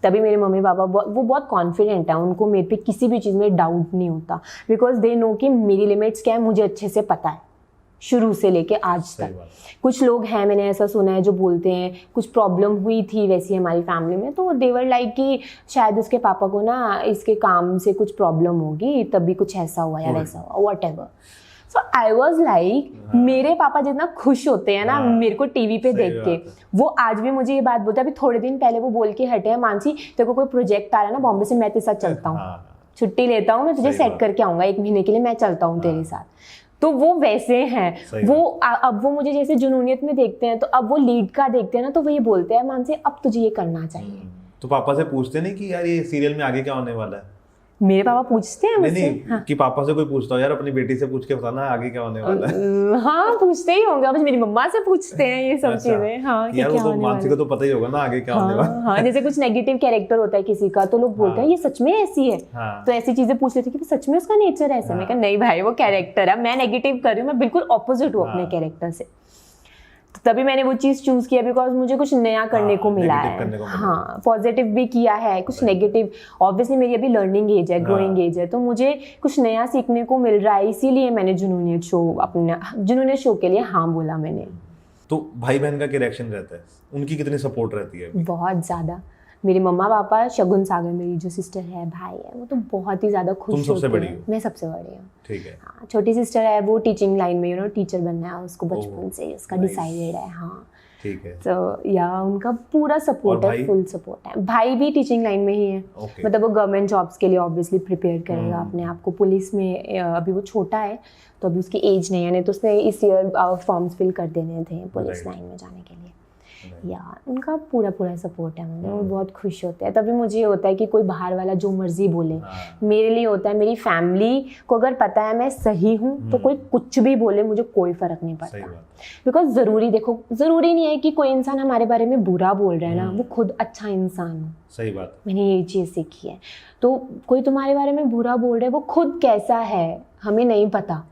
तभी मेरे मम्मी पापा वो बहुत कॉन्फिडेंट है, उनको मेरे पे किसी भी चीज़ में डाउट नहीं होता, बिकॉज दे नो कि मेरी लिमिट्स क्या है, मुझे अच्छे से पता है शुरू से लेके आज तक। कुछ लोग हैं, मैंने ऐसा सुना है, जो बोलते हैं कुछ प्रॉब्लम हुई थी वैसी हमारी फैमिली में, तो देवर लाइक कि शायद उसके पापा को ना इसके काम से कुछ प्रॉब्लम होगी तभी कुछ ऐसा हुआ या वैसा हुआ, what ever. So I was like, मेरे पापा जितना खुश होते हैं ना मेरे को टीवी पे देख के, वो आज भी मुझे ये बात बोलते हैं। अभी थोड़े दिन पहले वो बोल के हटे हैं, मानसी तेरे को कोई प्रोजेक्ट आ रहा है ना बॉम्बे से, मैं तेरे साथ चलता हूँ, छुट्टी लेता हूँ, मैं तुझे सेट करके आऊंगा 1 महीने के लिए, मैं चलता हूँ तेरे साथ। तो वो वैसे हैं। वो अब वो मुझे जैसे जुनूनियत में देखते हैं, तो अब वो लीड का देखते हैं ना, तो वो ये बोलते हैं मानसी अब तुझे ये करना चाहिए। तो पापा से पूछते नहीं कि यार ये सीरियल में आगे क्या होने वाला है? मेरे पापा पूछते हैं मुझसे। नहीं, कि पापा से कोई पूछता हो यार अपनी बेटी से पूछ के बताना आगे क्या होने वाला है? हाँ, पूछते ही होंगे, अब मेरी मम्मा से पूछते हैं ये सब चीजें। हाँ, यार वो तो मानसी को तो पता ही होगा ना आगे क्या होने वाला है। हाँ, जैसे कुछ नेगेटिव कैरेक्टर होता है किसी का, तो लोग बोलते हैं ये सच में ऐसी है, तो ऐसी चीजें पूछ लेते हैं कि सच में उसका नेचर ऐसा। मैं कहा नहीं भाई, वो कैरेक्टर है, मैं नेगेटिव कर रही हूँ, मैं बिल्कुल ऑपोजिट हूँ अपने कैरेक्टर से। तभी मैंने वो चीज़ चूज़ किया, बिकॉज मुझे कुछ नया करने को मिला है। हाँ, पॉजिटिव भी किया है, कुछ नेगेटिव। ऑब्वियसली मेरी अभी लर्निंग एज है, ग्रोइंग एज है, तो मुझे कुछ नया सीखने को मिल रहा है, इसीलिए मैंने जुनूनियत शो के लिए हाँ बोला मैंने। तो भाई बहन का क्या रिएक्शन रहता है, उनकी कितनी सपोर्ट रहती है? बहुत ज़्यादा। मेरे मम्मा पापा, शगुन सागर मेरी जो सिस्टर है, भाई है, वो तो बहुत ही ज़्यादा खुश होते हैं। तुम सबसे बड़ी हो? मैं सबसे बड़ी हूँ। ठीक है। हाँ, छोटी सिस्टर है, वो टीचिंग लाइन में टीचर बनना है उसको बचपन से, उसका डिसाइडेड है। हाँ, ठीक है। तो या उनका पूरा सपोर्ट है, फुल सपोर्ट है। भाई भी टीचिंग लाइन में ही है, मतलब वो गवर्नमेंट जॉब्स के लिए ऑब्वियसली प्रिपेयर करेगा अपने आप को। पुलिस में अभी वो छोटा है तो अभी उसकी एज नहीं है, नहीं तो उसने इस ईयर फॉर्म्स फिल कर देने थे पुलिस लाइन में जाने के लिए। या उनका पूरा पूरा सपोर्ट है मुझे, वो बहुत खुश होते हैं। तभी मुझे ये होता है कि कोई बाहर वाला जो मर्जी बोले, मेरे लिए होता है मेरी फैमिली को अगर पता है मैं सही हूँ तो कोई कुछ भी बोले मुझे कोई फर्क नहीं पड़ता। बिकॉज ज़रूरी देखो, ज़रूरी नहीं है कि कोई इंसान हमारे बारे में बुरा बोल रहा है ना वो खुद अच्छा इंसान हो। सही बात, मैंने ये चीज़ सीखी है। तो कोई तुम्हारे बारे में बुरा बोल रहा है वो खुद कैसा है हमें नहीं पता,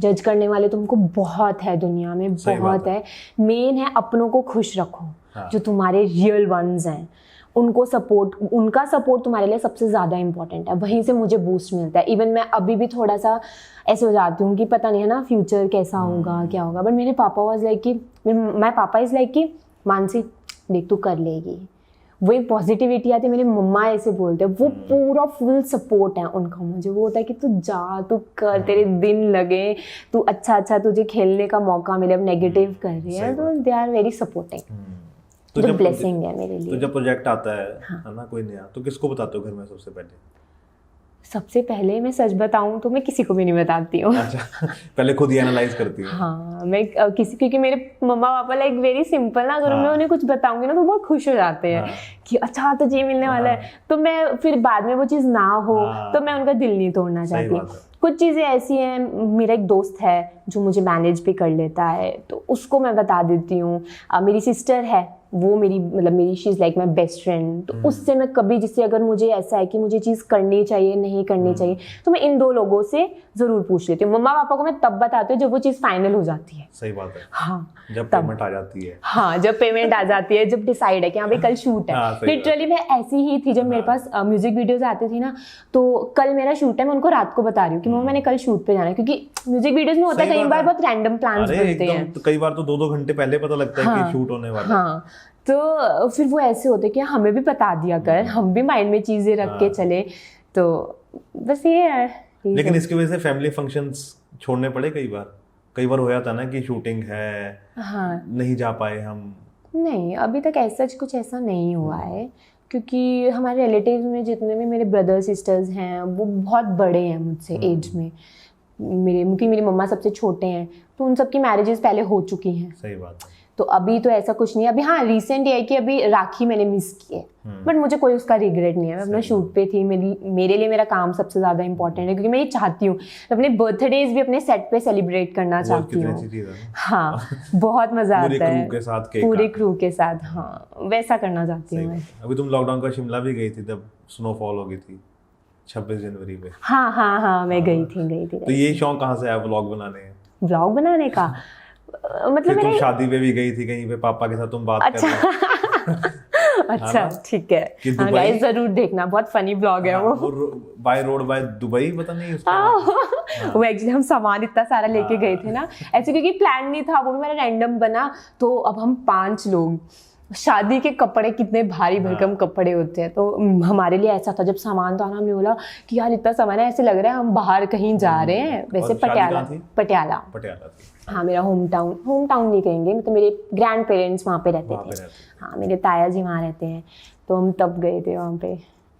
जज करने वाले तुमको बहुत है दुनिया में, बहुत है। मेन है अपनों को खुश रखो। हाँ। जो तुम्हारे रियल वंस हैं उनको सपोर्ट, उनका सपोर्ट तुम्हारे लिए सबसे ज़्यादा इंपॉर्टेंट है। वहीं से मुझे बूस्ट मिलता है। इवन मैं अभी भी थोड़ा सा ऐसे हो जाती हूँ कि पता नहीं है ना फ्यूचर कैसा होगा क्या होगा, बट मेरे पापा वाज लाइक कि माय पापा इज़ लाइक कि मानसी देख तू कर लेगी, वो एक पॉजिटिविटी आती है। मेरे मम्मा ऐसे बोलते हैं, वो पूरा फुल सपोर्ट है उनका मुझे। वो होता है कि तू जा, तू कर, तेरे दिन लगे, तू अच्छा तुझे खेलने का मौका मिले। अब नेगेटिव कर रही है तो दे आर वेरी सपोर्टिंग। तो जब ब्लेसिंग है मेरे लिए। तो जब प्रोजेक्ट आता है ना कोई नया, तो किसको बताते हो घर में सबसे पहले? सबसे पहले मैं सच बताऊं तो मैं किसी को भी नहीं बताती हूँ। अच्छा, पहले खुद ही एनालाइज करती हूँ। हाँ, मैं किसी, क्योंकि मेरे मम्मा पापा लाइक वेरी सिंपल ना, अगर मैं उन्हें कुछ बताऊंगी ना तो बहुत खुश हो जाते हैं कि अच्छा तो ये मिलने वाला है। तो मैं फिर बाद में वो चीज़ ना हो तो मैं उनका दिल नहीं तोड़ना चाहती। कुछ चीज़ें ऐसी हैं, मेरा एक दोस्त है जो मुझे मैनेज भी कर लेता है तो उसको मैं बता देती हूँ। मेरी सिस्टर है, वो मेरी she is like my best friend. तो उससे मैं कभी, जिससे अगर मुझे ऐसा है कि मुझे चीज़ करनी चाहिए नहीं करनी चाहिए, तो मैं इन दो लोगों से ज़रूर पूछ लेती हूँ। मम्मा पापा को मैं तब बताती हूँ जब वो चीज़ फाइनल हो जाती है। सही बात है। हाँ, जब पेमेंट आ जाती है। हाँ, जब पेमेंट आ जाती है, जब डिसाइड है कि हाँ भाई कल शूट है। लिटरली मैं ऐसी ही थी जब मेरे पास म्यूजिक वीडियोज आती थी ना, तो कल मेरा शूट है, मैं उनको रात को बता रही हूँ कि मम्मा मैंने कल शूट पे जाना है, क्योंकि म्यूजिक वीडियोज में होता है कई बार बहुत रैंडम प्लान्स बनते हैं। कई बार तो 2-2 घंटे पहले पता लगता है कि शूट होने वाला है। हाँ, तो फिर वो ऐसे होते कि हमें भी बता दिया कर, हम भी माइंड में चीजें रख के चले। तो बस ये है। लेकिन इसकी वजह से फैमिली फंक्शंस छोड़ने पड़े कई बार हो जाता ना कि शूटिंग है, नहीं जा पाए हम। नहीं, अभी तक ऐसा कुछ ऐसा नहीं हुआ है, क्योंकि हमारे रिलेटिव्स में जितने भी मेरे ब्रदर सिस्टर्स हैं वो बहुत बड़े हैं मुझसे एज में। क्योंकि मेरी मम्मा सबसे छोटे हैं तो उन सबकी मैरिजेस पहले हो चुकी हैं। सही बात है। तो अभी तो ऐसा कुछ नहीं है। अभी हाँ, रिसेंट ये है कि अभी राखी मैंने मिस की है, बट मुझे कोई उसका रिग्रेट नहीं है। मैं अपना शूट पे थी, मेरे लिए मेरा काम सबसे ज़्यादा इंपॉर्टेंट है, क्योंकि मैं ये चाहती हूँ अपने बर्थडेज भी अपने सेट पे सेलिब्रेट करना चाहती हूँ। हाँ, बहुत मज़ा आता है पूरे क्रू के साथ। हाँ, वैसा करना चाहती हूँ मैं। अभी तुम लॉकडाउन का शिमला भी गई थी, तब स्नोफॉल हो गई थी 26 जनवरी पे। हाँ, मैं गई थी। तो ये शौक कहाँ से आया व्लॉग बनाने का? मतलब तुम शादी पे भी गई थी कहीं पे, पापा के साथ तुम बात कर रहे हो। अच्छा, ठीक है, गाइस जरूर देखना, बहुत फनी ब्लॉग है वो। बाय रोड बाय दुबई, पता नहीं वो एक्चुअली हम सामान इतना सारा लेके गए थे ना ऐसे, क्योंकि प्लान नहीं था, वो भी मेरा रैंडम बना। तो अब हम 5 लोग, शादी के कपड़े कितने भारी भरकम कपड़े होते हैं, तो हमारे लिए ऐसा था जब सामान तो आना, हमने बोला कि यार इतना सामान है, ऐसे लग रहा है हम बाहर कहीं जा रहे हैं। वैसे पटियाला हाँ, मेरा होम टाउन नहीं कहेंगे, मतलब मेरे ग्रैंड पेरेंट्स वहाँ पे रहते थे। हाँ, मेरे ताया जी वहाँ रहते हैं, तो हम तब गए थे वहाँ पे।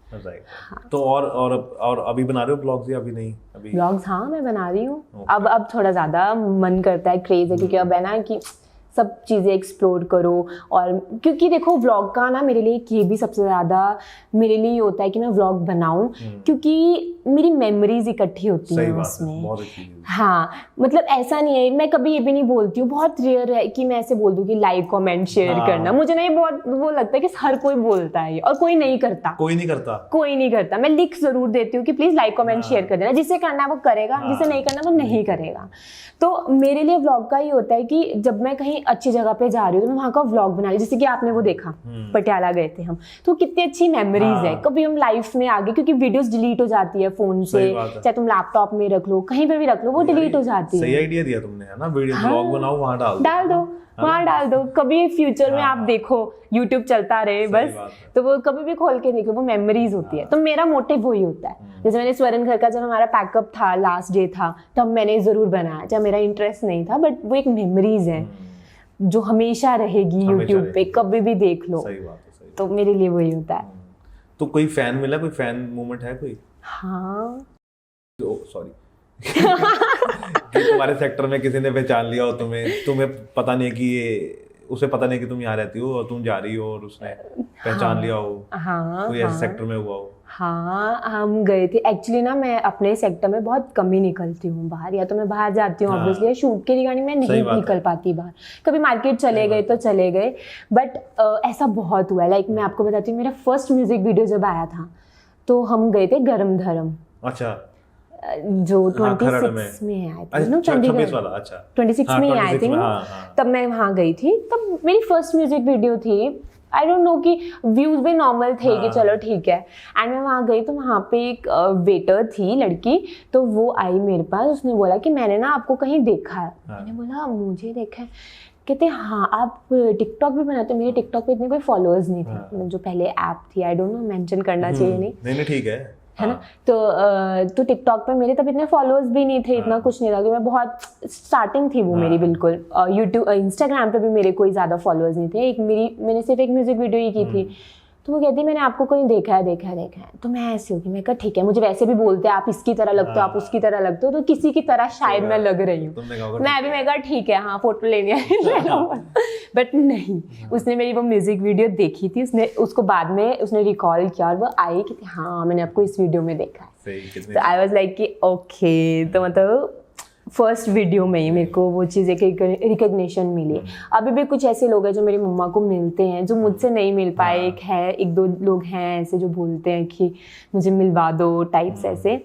हाँ। तो और अभी बना रहे हो ब्लॉग्स या अभी नहीं? ब्लॉग्स हाँ, मैं बना रही हूँ। अब थोड़ा ज़्यादा मन करता है, क्रेज है, क्योंकि अब है ना कि सब चीज़ें एक्सप्लोर करो। और क्योंकि देखो व्लॉग का ना मेरे लिए ये भी सबसे ज़्यादा मेरे लिए होता है कि मैं व्लॉग बनाऊं, क्योंकि मेरी मेमोरीज इकट्ठी होती हैं उसमें। हाँ, मतलब ऐसा नहीं है, मैं कभी ये भी नहीं बोलती हूँ, बहुत रेयर है कि मैं ऐसे बोल दूँ कि लाइक कमेंट शेयर करना। मुझे ना ये बहुत वो लगता है कि हर कोई बोलता है और कोई नहीं करता। मैं लिख जरूर देती हूँ कि प्लीज लाइक कमेंट शेयर कर देना, जिसे करना है वो करेगा, जिसे नहीं करना वो नहीं करेगा। तो मेरे लिए व्लॉग का ये होता है कि जब मैं कहीं अच्छी जगह पे जा रही हूँ तो मैं वहाँ का व्लॉग बना ली। जैसे कि आपने वो देखा, पटियाला गए थे हम, तो कितनी अच्छी मेमोरीज है। कभी हम लाइफ में आगे, क्योंकि वीडियोस डिलीट हो जाती है फोन से, चाहे तुम लैपटॉप में रख लो, कहीं पर भी रख लो, वो डिलीट हो जाती है। सही आइडिया दिया तुमने, है ना? वीडियो व्लॉग बनाओ, वहाँ डाल दो। कभी फ्यूचर में आप देखो YouTube चलता रहे बस, तो वो कभी भी खोल के देखो, वो मेमोरीज होती है। तो मेरा मोटिव वही होता है। जैसे मैंने स्वर्ण घर का जब हमारा पैकअप था, लास्ट डे था, तब मैंने जरूर बनाया, जब मेरा इंटरेस्ट नहीं था, बट वो एक मेमोरीज है जो हमेशा रहेगी YouTube पे, कभी भी देख लो। तो मेरे लिए वही होता है। तो कोई फैन मिला, कोई फैन मोमेंट है कोई? हाँ, सॉरी कि तुम्हारे सेक्टर में किसी ने पहचान लिया हो तुम्हें पता नहीं कि ये उसे पता नहीं कि तुम यहाँ रहती हो और तुम जा रही हो और उसने पहचान लिया हो, हाँ, कोई ऐसे सेक्टर में हुआ हो? हाँ, हम गए थे एक्चुअली ना। मैं अपने सेक्टर में बहुत कम ही निकलती हूँ बाहर, या तो मैं बाहर जाती हूँ ऑब्वियसली, शूट के रिगार्डिंग मैं नहीं निकल पाती बाहर। कभी मार्केट चले गए तो चले गए, बट ऐसा बहुत हुआ है। लाइक मैं आपको बताती हूँ, मेरा फर्स्ट म्यूजिक वीडियो जब आया था तो हम गए थे गरम धरम। अच्छा, जो 26 में आए थे ना चंडीगढ़ वाला। अच्छा, 26 में आए थे ना, तब मैं वहाँ गई थी। तब मेरी फर्स्ट म्यूजिक वीडियो थी। आई डोंट नो कि व्यूज भी नॉर्मल थे कि चलो ठीक है। एंड मैं वहाँ गई तो वहाँ पे एक वेटर थी लड़की, तो वो आई मेरे पास, उसने बोला कि मैंने ना आपको कहीं देखा है। मैंने बोला मुझे देखा है? कहते हाँ आप टिकटॉक भी बनाते हो। मेरे टिकटॉक पे इतने कोई फॉलोअर्स नहीं थे, मतलब जो पहले ऐप थी, आई डोंट नो मेंशन करना चाहिए नहीं ठीक है ना। तो टिकटॉक पे मेरे तब इतने फॉलोअर्स भी नहीं थे, इतना कुछ नहीं था कि मैं बहुत स्टार्टिंग थी वो मेरी बिल्कुल। यूट्यूब इंस्टाग्राम पे भी मेरे कोई ज़्यादा फॉलोअर्स नहीं थे। मैंने सिर्फ एक म्यूजिक वीडियो ही की थी। तो वो कहती मैंने आपको कहीं देखा है। तो मैं ऐसी होगी, मैं कहा ठीक है, मुझे वैसे भी बोलते हैं आप इसकी तरह लगते हो, आप उसकी तरह लगते हो, तो किसी की तरह शायद मैं लग रही हूँ। मैं कहा ठीक है, हाँ फोटो लेनी है। बट नहीं, उसने मेरी वो म्यूजिक वीडियो देखी थी, उसको बाद में उसने रिकॉल किया और वो आई कि हाँ मैंने आपको इस वीडियो में देखा है। तो आई वॉज लाइक कि ओके, तो मतलब फर्स्ट वीडियो में ही मेरे को वो चीज़ एक रिकग्निशन मिली। अभी भी कुछ ऐसे लोग हैं जो मेरी मम्मा को मिलते हैं, जो मुझसे नहीं मिल पाए। एक दो लोग हैं ऐसे जो बोलते हैं कि मुझे मिलवा दो टाइप्स ऐसे,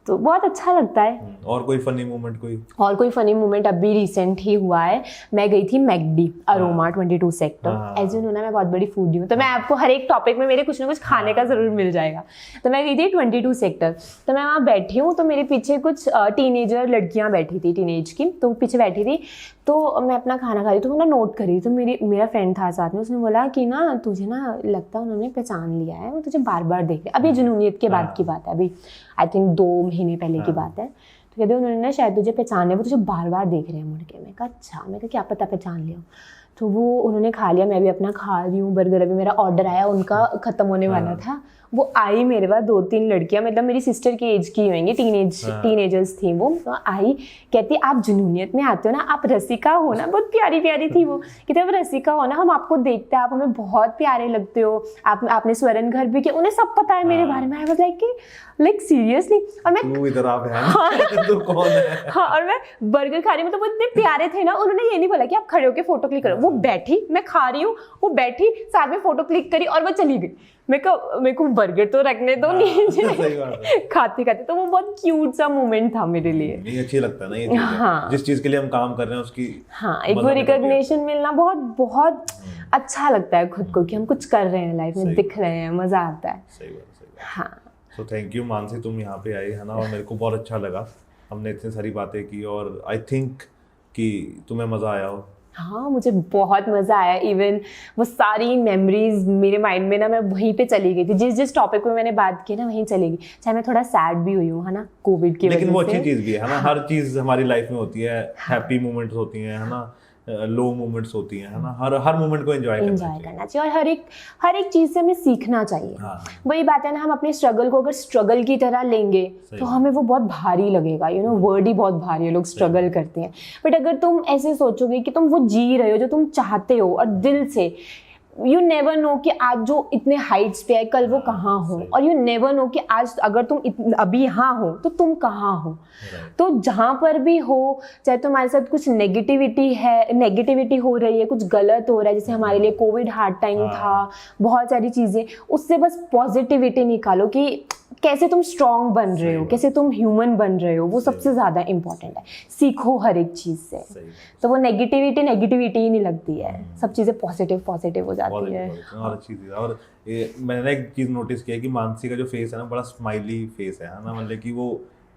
तो बहुत अच्छा लगता है। और कोई फनी मोमेंट अभी रिसेंट ही हुआ है। मैं गई थी McD Aroma 22 sector. As you know ना मैं बहुत बड़ी फूडी हूँ, तो मैं आपको हर एक टॉपिक में मेरे कुछ ना कुछ खाने का जरूर मिल जाएगा। तो मैं गई थी 22 सेक्टर, तो मैं वहाँ बैठी हूँ, तो मेरे पीछे कुछ टीनेजर लड़कियाँ बैठी थी, टीनेज की, तो पीछे बैठी थी। तो मैं अपना खाना खा रही तो मैं ना नोट करी, तो मेरा फ्रेंड था साथ में, उसने बोला कि ना तुझे ना लगता है उन्होंने पहचान लिया है, वो तुझे बार बार देख रहे। अभी जुनूनियत के बाद की बात है, अभी आई थिंक 2 महीने पहले की बात है। तो कहते उन्होंने ना शायद तुझे पहचान लिया, वो तुझे बार बार देख रहे हैं मुड़ के। मैं कहा अच्छा, मैं कहा क्या पता पहचान लिया। तो वो उन्होंने खा लिया, मैं भी अपना खा रही हूँ बर्गर। अभी मेरा ऑर्डर आया, उनका ख़त्म होने वाला था। वो आई मेरे पास 2-3 लड़कियां, मतलब मेरी सिस्टर की एज की होंगी, टीनेजर्स थी वो। तो आई, कहती आप जुनूनियत में आते हो ना, आप रसिका हो ना। बहुत प्यारी प्यारी थी वो, कहते आप रसिका हो ना, हम आपको देखते हैं, आप हमें बहुत प्यारे लगते हो, आपने स्वर्ण घर भी किया। उन्हें सब पता है मेरे बारे में। I was like seriously. और मैं तू इधर आप है तू कौन है? हाँ, और मैं बर्गर खा रही हूँ, मतलब वो इतने प्यारे थे ना। उन्होंने ये नहीं बोला कि आप खड़े होकर फोटो क्लिक करो। वो बैठी, मैं खा रही हूँ, वो बैठी साथ में फोटो क्लिक करी और वो चली गई। मेरे को बर्गर तो रखने दो नीचे खाते खाते। तो वो बहुत क्यूट सा मोमेंट था मेरे लिए। नहीं, अच्छी लगता है ना ये चीज़। हाँ, जिस चीज के लिए हम काम कर रहे हैं उसकी एक वो रिकॉग्निशन मिलना बहुत बहुत अच्छा लगता है खुद को, कि हम कुछ कर रहे हैं लाइफ में, दिख रहे हैं, मजा आता है। सही बात। हाँ, तो थैंक यू मानसी, तुम यहाँ पे आई है ना, और मेरे को बहुत अच्छा लगा। हमने इतनी सारी बातें की और आई थिंक कि तुम्हें मजा आया हो। हाँ, मुझे बहुत मज़ा आया। इवन वो सारी मेमोरीज मेरे माइंड में ना, मैं वहीं पे चली गई थी। जिस टॉपिक पे मैंने बात की ना, वहीं चली गई। चाहे मैं थोड़ा सैड भी हुई हूँ, है ना, कोविड की वजह से, लेकिन वो अच्छी चीज़ भी है ना। हर चीज़ हमारी लाइफ में होती है, हैप्पी मोमेंट्स होती हैं, है ना, लो मोमेंट्स होती हैं, है ना। हर मोमेंट को एंजॉय करना चाहिए और हर एक चीज़ से हमें सीखना चाहिए। वही बात है ना, हम अपने स्ट्रगल को अगर स्ट्रगल की तरह लेंगे तो हमें वो बहुत भारी लगेगा। वर्ड ही बहुत भारी है, लोग स्ट्रगल करते हैं। बट अगर तुम ऐसे सोचोगे कि तुम वो जी रहे हो जो तुम चाहते हो और दिल से, यू नेवर नो कि आज जो इतने हाइट्स पे है कल वो कहाँ हो, और यू नेवर नो कि आज अगर तुम अभी यहाँ हो तो तुम कहाँ हो। तो जहाँ पर भी हो, चाहे तुम्हारे साथ कुछ नेगेटिविटी हो रही है, कुछ गलत हो रहा है, जैसे हमारे लिए कोविड हार्ड टाइम था, बहुत सारी चीज़ें, उससे बस पॉजिटिविटी निकालो कि कैसे तुम स्ट्रॉन्ग बन रहे हो, कैसे तुम ह्यूमन बन रहे हो। वो सबसे ज़्यादा इम्पोर्टेंट है। सीखो हर एक चीज़ से, तो वो नेगेटिविटी ही नहीं लगती है। सब चीज़ें पॉजिटिव हो जाती है। और अच्छी चीज़। और मैंने एक चीज़ नोटिस किया कि मानसी का जो फेस है ना, बड़ा स्माइली फेस है ना। मतलब कि वो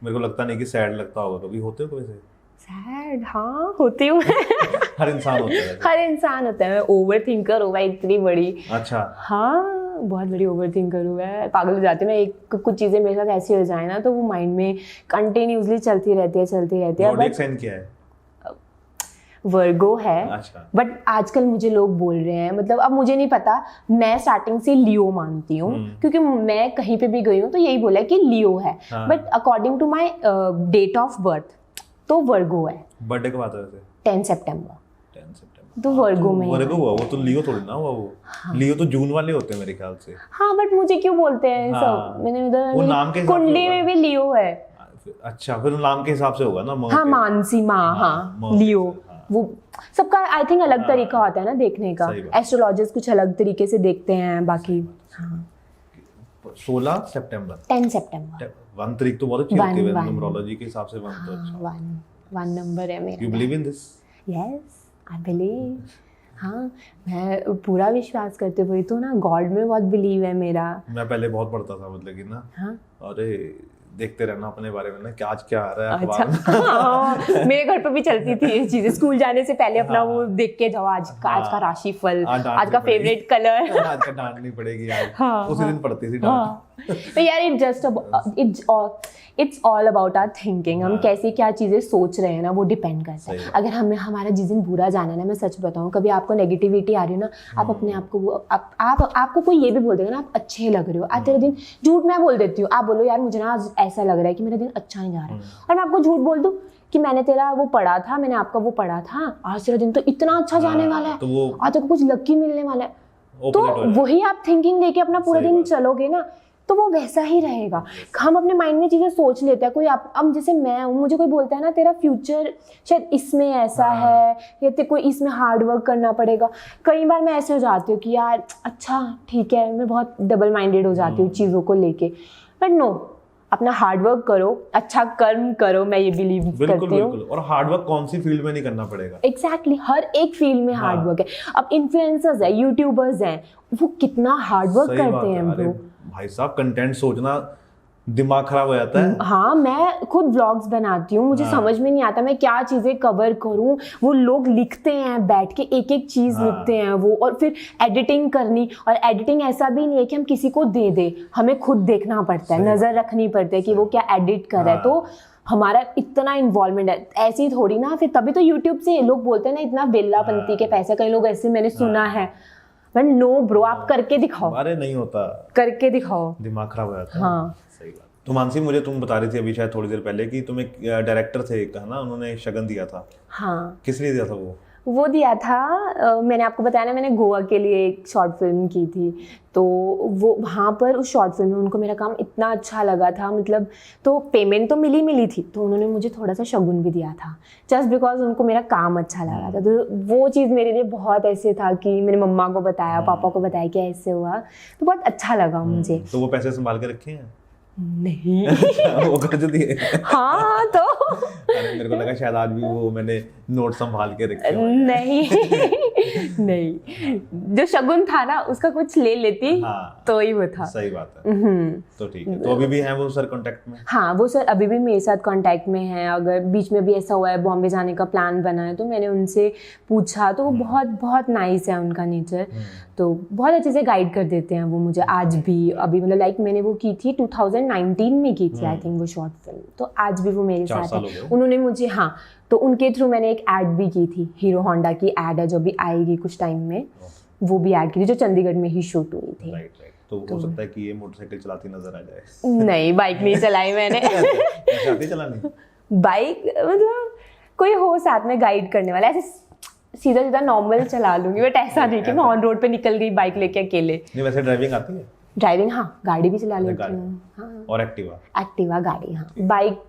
मेरे को लगता नहीं कि सैड लगता होगा कभी। होते हो वैसे सैड? हाँ, होती हूँ। हर इंसान होता है। मैं ओवर थिंकर हूँ भाई, इतनी बड़ी। अच्छा। हाँ, बहुत बड़ी ओवर थिंकर हूँ मैं, पागल हो जाती हूँ मैं। कुछ चीज़ें मेरे साथ ऐसी हो जाए ना, तो वो माइंड में कंटिन्यूसली चलती रहती है। बट साइन क्या है? वर्गो है। अच्छा। बट आजकल मुझे लोग बोल रहे हैं, मतलब अब मुझे नहीं पता, मैं स्टार्टिंग से लियो मानती हूँ, क्योंकि मैं कहीं पे भी गई हूँ तो यही बोला कि लियो है। But according to my date of birth तो वर्गो है। बर्थडे कब आता है वैसे? 10 सितंबर। तो वर्गो में वर्गो हुआ, वो तो लियो थोड़ी ना हुआ वो। हाँ। लियो तो जून वाले होते हैं मेरे ख्याल से। हाँ बट मुझे क्यों बोलते हैं सब, मैंने उधर वो नाम के कुंडली में भी लियो है। अच्छा, फिर नाम के हिसाब से होगा ना। हाँ मानसी माँ, हाँ लियो, वो सबका आई थिंक अलग तरीका होता है ना देखने का। एस्ट्रोलॉजर्स कुछ अलग तरीके से देखते हैं बाकी। हाँ 16 सितंबर 10 सितंबर 1 तारीख तो बहुत अच्छी होती है न्यूमरोलॉजी के हिसाब से। 1 तो अच्छा, 1 नंबर है मेरा। You believe in this? Yes I believe. हाँ मैं पूरा विश्वास करते हुए तो ना गॉड में बहुत बिलीव है मेरा। मैं पहले बहुत पढ़ता था मतलब कि ना। हाँ अरे देखते रहना अपने बारे में ना कि आज क्या आ रहा है अखबार में। हाँ, मेरे घर पर भी चलती थी ये चीजें, स्कूल जाने से पहले अपना वो देख के जाओ आज का राशिफल, आज का फेवरेट कलर। आज का डांटनी पड़ेगी आज। हाँ, उसी दिन पढ़ती थी डांट। तो यार it's all about our thinking. हम कैसे क्या चीजें सोच रहे हैं ना वो डिपेंड करता है। अगर हमें हमारा जिस दिन बुरा जाना है ना, मैं सच बताऊं, कभी आपको नेगेटिविटी आ रही है ना, आप अपने आप को आपको कोई ये भी बोल देगा ना आप अच्छे लग रहे हो, आज तेरा दिन, झूठ मैं बोल देती हूँ, आप बोलो यार मुझे ना आज ऐसा लग रहा है कि मेरा दिन अच्छा नहीं जा रहा है, और मैं आपको झूठ बोल दूं कि मैंने तेरा वो पढ़ा था, मैंने आपका वो पढ़ा था, आज तेरा दिन तो इतना अच्छा जाने वाला है, आज तो कुछ लकी मिलने वाला है, तो वही आप थिंकिंग लेके अपना पूरा दिन चलोगे ना तो वो वैसा ही रहेगा। हम अपने माइंड में चीजें सोच लेते हैं। कोई अब जैसे मैं हूँ, मुझे कोई बोलता है ना तेरा फ्यूचर शायद इसमें ऐसा है या तेरे को इसमें हार्ड वर्क करना पड़ेगा, कई बार मैं ऐसे हो जाती हूँ कि यार अच्छा ठीक है, मैं बहुत डबल माइंडेड हो जाती हूँ चीज़ों को लेके। बट नो, अपना हार्ड वर्क करो, अच्छा कर्म करो, मैं ये बिलीव करती हूँ। और हार्ड वर्क कौन सी फील्ड में नहीं करना पड़ेगा? एग्जैक्टली, हर एक फील्ड में हार्ड वर्क है। अब इन्फ्लुएंसर्स है, यूट्यूबर्स हैं, वो कितना हार्ड वर्क करते हैं ब्रो। भाई साहब कंटेंट सोचना दिमाग खराब हो जाता है। हाँ मैं खुद व्लॉग्स बनाती हूँ, मुझे समझ में नहीं आता मैं क्या चीजें कवर करूँ। वो लोग लिखते हैं बैठ के, एक एक चीज लिखते हैं वो, और फिर एडिटिंग करनी, और एडिटिंग ऐसा भी नहीं है कि हम किसी को दे दे, हमें खुद देखना पड़ता है, नजर रखनी पड़ती है कि वो क्या एडिट कर रहा है। तो हमारा इतना इन्वॉल्वमेंट है, ऐसे ही थोड़ी ना, फिर तभी तो यूट्यूब से लोग बोलते हैं ना इतना बेल्लापंती के पैसे, कई लोग ऐसे मैंने सुना है। बट नो ब्रो, आप करके दिखाओ। अरे नहीं होता, करके दिखाओ, दिमाग खराब हो जाता है। हाँ सही बात। तो मानसी, मुझे तुम बता रही थी अभी शायद थोड़ी देर पहले कि तुम्हें डायरेक्टर थे एक, है ना, उन्होंने शगन दिया था। हाँ किस लिए दिया था वो दिया था, मैंने आपको बताया ना, मैंने गोवा के लिए एक शॉर्ट फिल्म की थी, तो वो वहाँ पर उस शॉर्ट फिल्म में उनको मेरा काम इतना अच्छा लगा था, मतलब तो पेमेंट तो मिली थी, तो उन्होंने मुझे थोड़ा सा शगुन भी दिया था जस्ट बिकॉज उनको मेरा काम अच्छा लगा था। तो वो चीज़ मेरे लिए बहुत ऐसे था कि मेरे मम्मा को बताया, पापा को बताया कि ऐसे हुआ, तो बहुत अच्छा लगा मुझे। तो वो पैसे संभाल के रखे हैं? नहीं वो कर्ज दिए? हाँ तो अरे मेरे को लगा शायद आज भी वो मैंने नोट संभाल के रखे। नहीं नहीं, जो शगुन था ना उसका कुछ ले लेती। हाँ, तो ही वो था। सही बात है। तो ठीक है, तो अभी भी हैं वो सर कांटेक्ट में? हाँ वो सर अभी भी मेरे साथ कांटेक्ट में हैं। अगर बीच में भी ऐसा हुआ है बॉम्बे जाने का प्लान बना है तो मैंने उनसे पूछा, तो वो बहुत बहुत नाइस है उनका नेचर, तो बहुत अच्छे से गाइड कर देते हैं वो मुझे आज भी। अभी मतलब लाइक मैंने वो की थी 2019 में की थी आई थिंक वो शॉर्ट फिल्म, तो आज भी वो मेरे साथ है। उन्होंने मुझे, हाँ तो उनके थ्रू मैंने एक ऐड भी की थी, हीरो होंडा की ऐड है जो भी आएगी कुछ टाइम में, वो भी ऐड की थी जो चंडीगढ़ में ही शूट हुई थी। तो हो सकता है कि ये मोटरसाइकिल चलाती नजर आ जाए। नहीं बाइक नहीं चलाई मैंने। चलानी बाइक मतलब कोई हो साथ में गाइड करने वाला, ऐसे सीधा सीधा नॉर्मल चला लूंगी, बट ऐसा नहीं कि मैं ऑन रोड पे निकल गई बाइक लेके अकेले। नहीं वैसे ड्राइविंग आती है? ड्राइविंग हाँ, गाड़ी भी चला लेती हूँ। हाँ और एक्टिवा गाड़ी, हाँ बाइक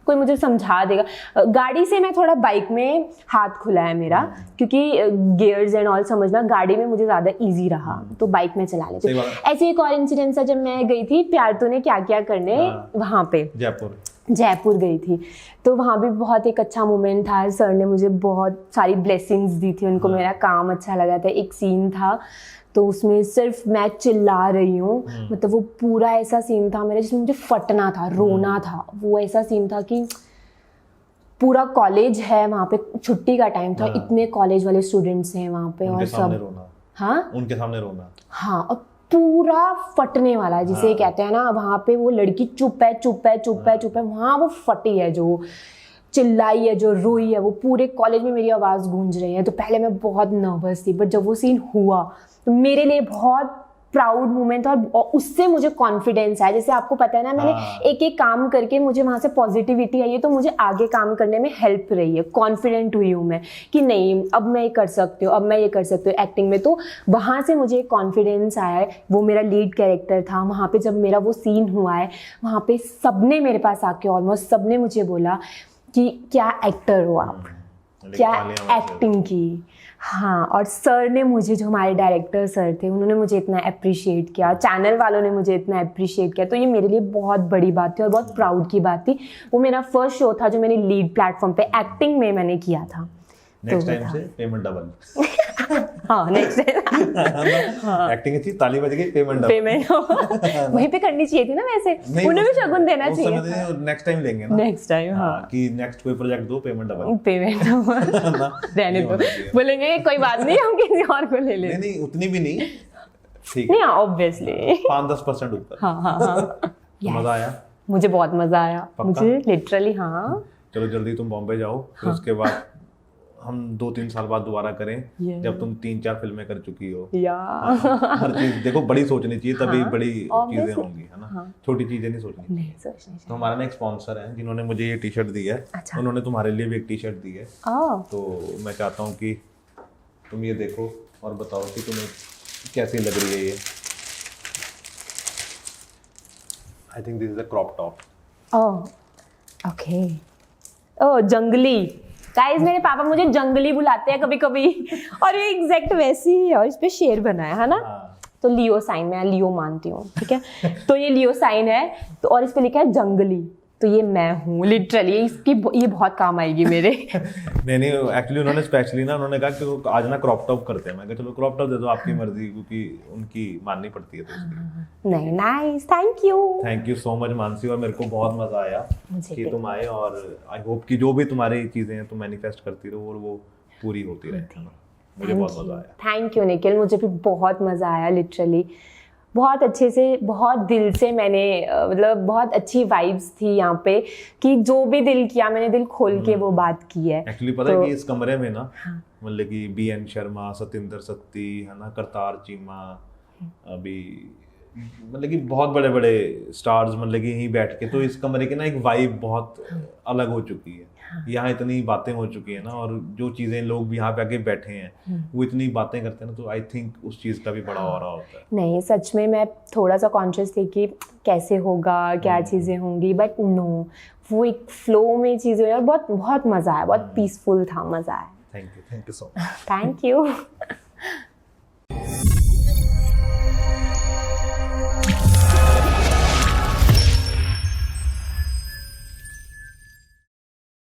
कोई मुझे समझा देगा। गाड़ी से मैं थोड़ा, बाइक में हाथ खुला है मेरा, क्योंकि गियर्स एंड ऑल समझना गाड़ी में मुझे ज़्यादा इजी रहा, तो बाइक में चला लेती हूँ। ऐसे एक और इंसिडेंस है, जब मैं गई थी प्यार तो ने क्या क्या करने वहाँ पे जयपुर गई थी, तो वहाँ भी बहुत एक अच्छा मोमेंट था। सर ने मुझे बहुत सारी ब्लेसिंग्स दी थी, उनको मेरा काम अच्छा लगा था। एक सीन था तो उसमें सिर्फ मैं चिल्ला रही हूँ, मतलब वो पूरा ऐसा सीन था मेरा जिसमें मुझे फटना था, रोना था। वो ऐसा सीन था कि पूरा कॉलेज है वहाँ पे, छुट्टी का टाइम था, इतने कॉलेज वाले स्टूडेंट्स हैं वहाँ पे और सब, हाँ उनके सामने रोना, हाँ और पूरा फटने वाला जिसे कहते हैं ना, वहाँ पे वो लड़की चुप है, वहाँ वो फटी है, जो चिल्लाई है, जो रोई है, वो पूरे कॉलेज में मेरी आवाज़ गूंज रही है। तो पहले मैं बहुत नर्वस थी, बट जब वो सीन हुआ तो मेरे लिए बहुत प्राउड मोमेंट था और उससे मुझे कॉन्फिडेंस आया। जैसे आपको पता है ना, मैंने एक एक काम करके मुझे वहाँ से पॉजिटिविटी आई है, तो मुझे आगे काम करने में हेल्प रही है। कॉन्फिडेंट हुई हूँ मैं कि नहीं, अब मैं ये कर सकती हूँ, अब मैं ये कर सकती हूँ एक्टिंग में। तो वहाँ से मुझे कॉन्फिडेंस आया है। वो मेरा लीड कैरेक्टर था, वहाँ पे जब मेरा वो सीन हुआ है, वहाँ पे सबने मेरे पास आके ऑलमोस्ट सबने मुझे बोला कि क्या एक्टर हो आप, क्या एक्टिंग की। हाँ, और सर ने मुझे, जो हमारे डायरेक्टर सर थे, उन्होंने मुझे इतना अप्रिशिएट किया, चैनल वालों ने मुझे इतना अप्रिशिएट किया, तो ये मेरे लिए बहुत बड़ी बात थी और बहुत प्राउड की बात थी। वो मेरा फर्स्ट शो था जो मैंने लीड प्लेटफॉर्म पे एक्टिंग में मैंने किया था। नेक्स्ट टाइम से पेमेंट डबल। हाँ, नेक्स्ट टाइम एक्टिंग अच्छी, ताली बज गई, पेमेंट वहीं पे करनी चाहिए थी ना, वैसे उन्हें भी शगुन देना चाहिए। नेक्स्ट टाइम लेंगे ना, नेक्स्ट टाइम। हाँ, कि नेक्स्ट कोई प्रोजेक्ट दो, पेमेंट डबल, पेमेंट रहने दो, बोलेंगे कोई बात नहीं, हम किसी और को ले लें। नहीं, उतनी भी नहीं, ठीक नहीं, ऑब्वियसली 5-10% ऊपर। हाँ। मजा आया, मुझे बहुत मजा आया, मुझे लिटरली। हाँ, चलो जल्दी तुम बॉम्बे जाओ, फिर उसके बाद हम 2-3 साल बाद दोबारा करें, जब तुम 3-4 फिल्में कर चुकी हो। हर चीज देखो बड़ी सोचनी चाहिए, तभी बड़ी चीजें होंगी, है ना। छोटी चीजें नहीं सोचनी चाहिए। तो हमारा ना एक स्पॉन्सर है जिन्होंने मुझे ये टी शर्ट दी है। उन्होंने तुम्हारे लिए भी एक टी शर्ट दी है। तो मैं चाहता हूँ कि तुम ये देखो और बताओ कि तुम्हें कैसी लग रही है ये। I think this is a crop top. Okay. Oh, जंगली। गाइस, मेरे पापा मुझे जंगली बुलाते हैं कभी कभी, और ये एग्जैक्ट वैसी ही है, और इस पे शेर बना है ना। तो लियो साइन, मैं लियो मानती हूँ, ठीक है। तो ये लियो साइन है, तो और इस पे लिखा है जंगली, तो ये मैं हूँ लिटरली। इसकी ये बहुत काम आएगी मेरे। नहीं, एक्चुअली उन्होंने स्पेशली ना, उन्होंने कहा कि आज ना क्रॉप टॉप करते हैं। मैं कहा चलो क्रॉप टॉप दे दो, आपकी मर्जी, क्योंकि उनकी माननी पड़ती है। तो नहीं, nice, thank you so much Mansi, और मेरे को बहुत मजा आया कि तुम आए, और आई होप कि जो भी तुम्हारी चीजें हैं तुम मैनिफेस्ट करती रहो और वो पूरी होती रहे। मुझे बहुत मजा आया। थैंक यू निखिल, मुझे भी बहुत मजा आया लिटरली। बहुत अच्छे से, बहुत दिल से मैंने, मतलब बहुत अच्छी वाइब्स थी यहाँ पे, कि जो भी दिल किया मैंने दिल खोल के वो बात की है। एक्चुअली पता है कि इस कमरे में ना, मतलब कि BN शर्मा, सतिंदर सत्ती, है ना, करतार चीमा, अभी मतलब कि बहुत बड़े बड़े स्टार्स मतलब कि यहीं बैठ के, तो इस कमरे की ना एक वाइब बहुत अलग हो चुकी है। यहाँ इतनी बातें हो चुकी है ना, और जो चीजें लोग यहाँ पे आके बैठे हैं वो इतनी बातें करते हैं ना, तो आई थिंक उस चीज का भी बड़ा ऑरा होता है। नहीं, सच में मैं थोड़ा सा कॉन्शियस थी कि कैसे होगा, क्या चीजें होंगी, बट नो, वो एक फ्लो में चीजें हुई और बहुत बहुत मजा आया, बहुत पीसफुल था, मजा आया। Thank you so much. Thank you.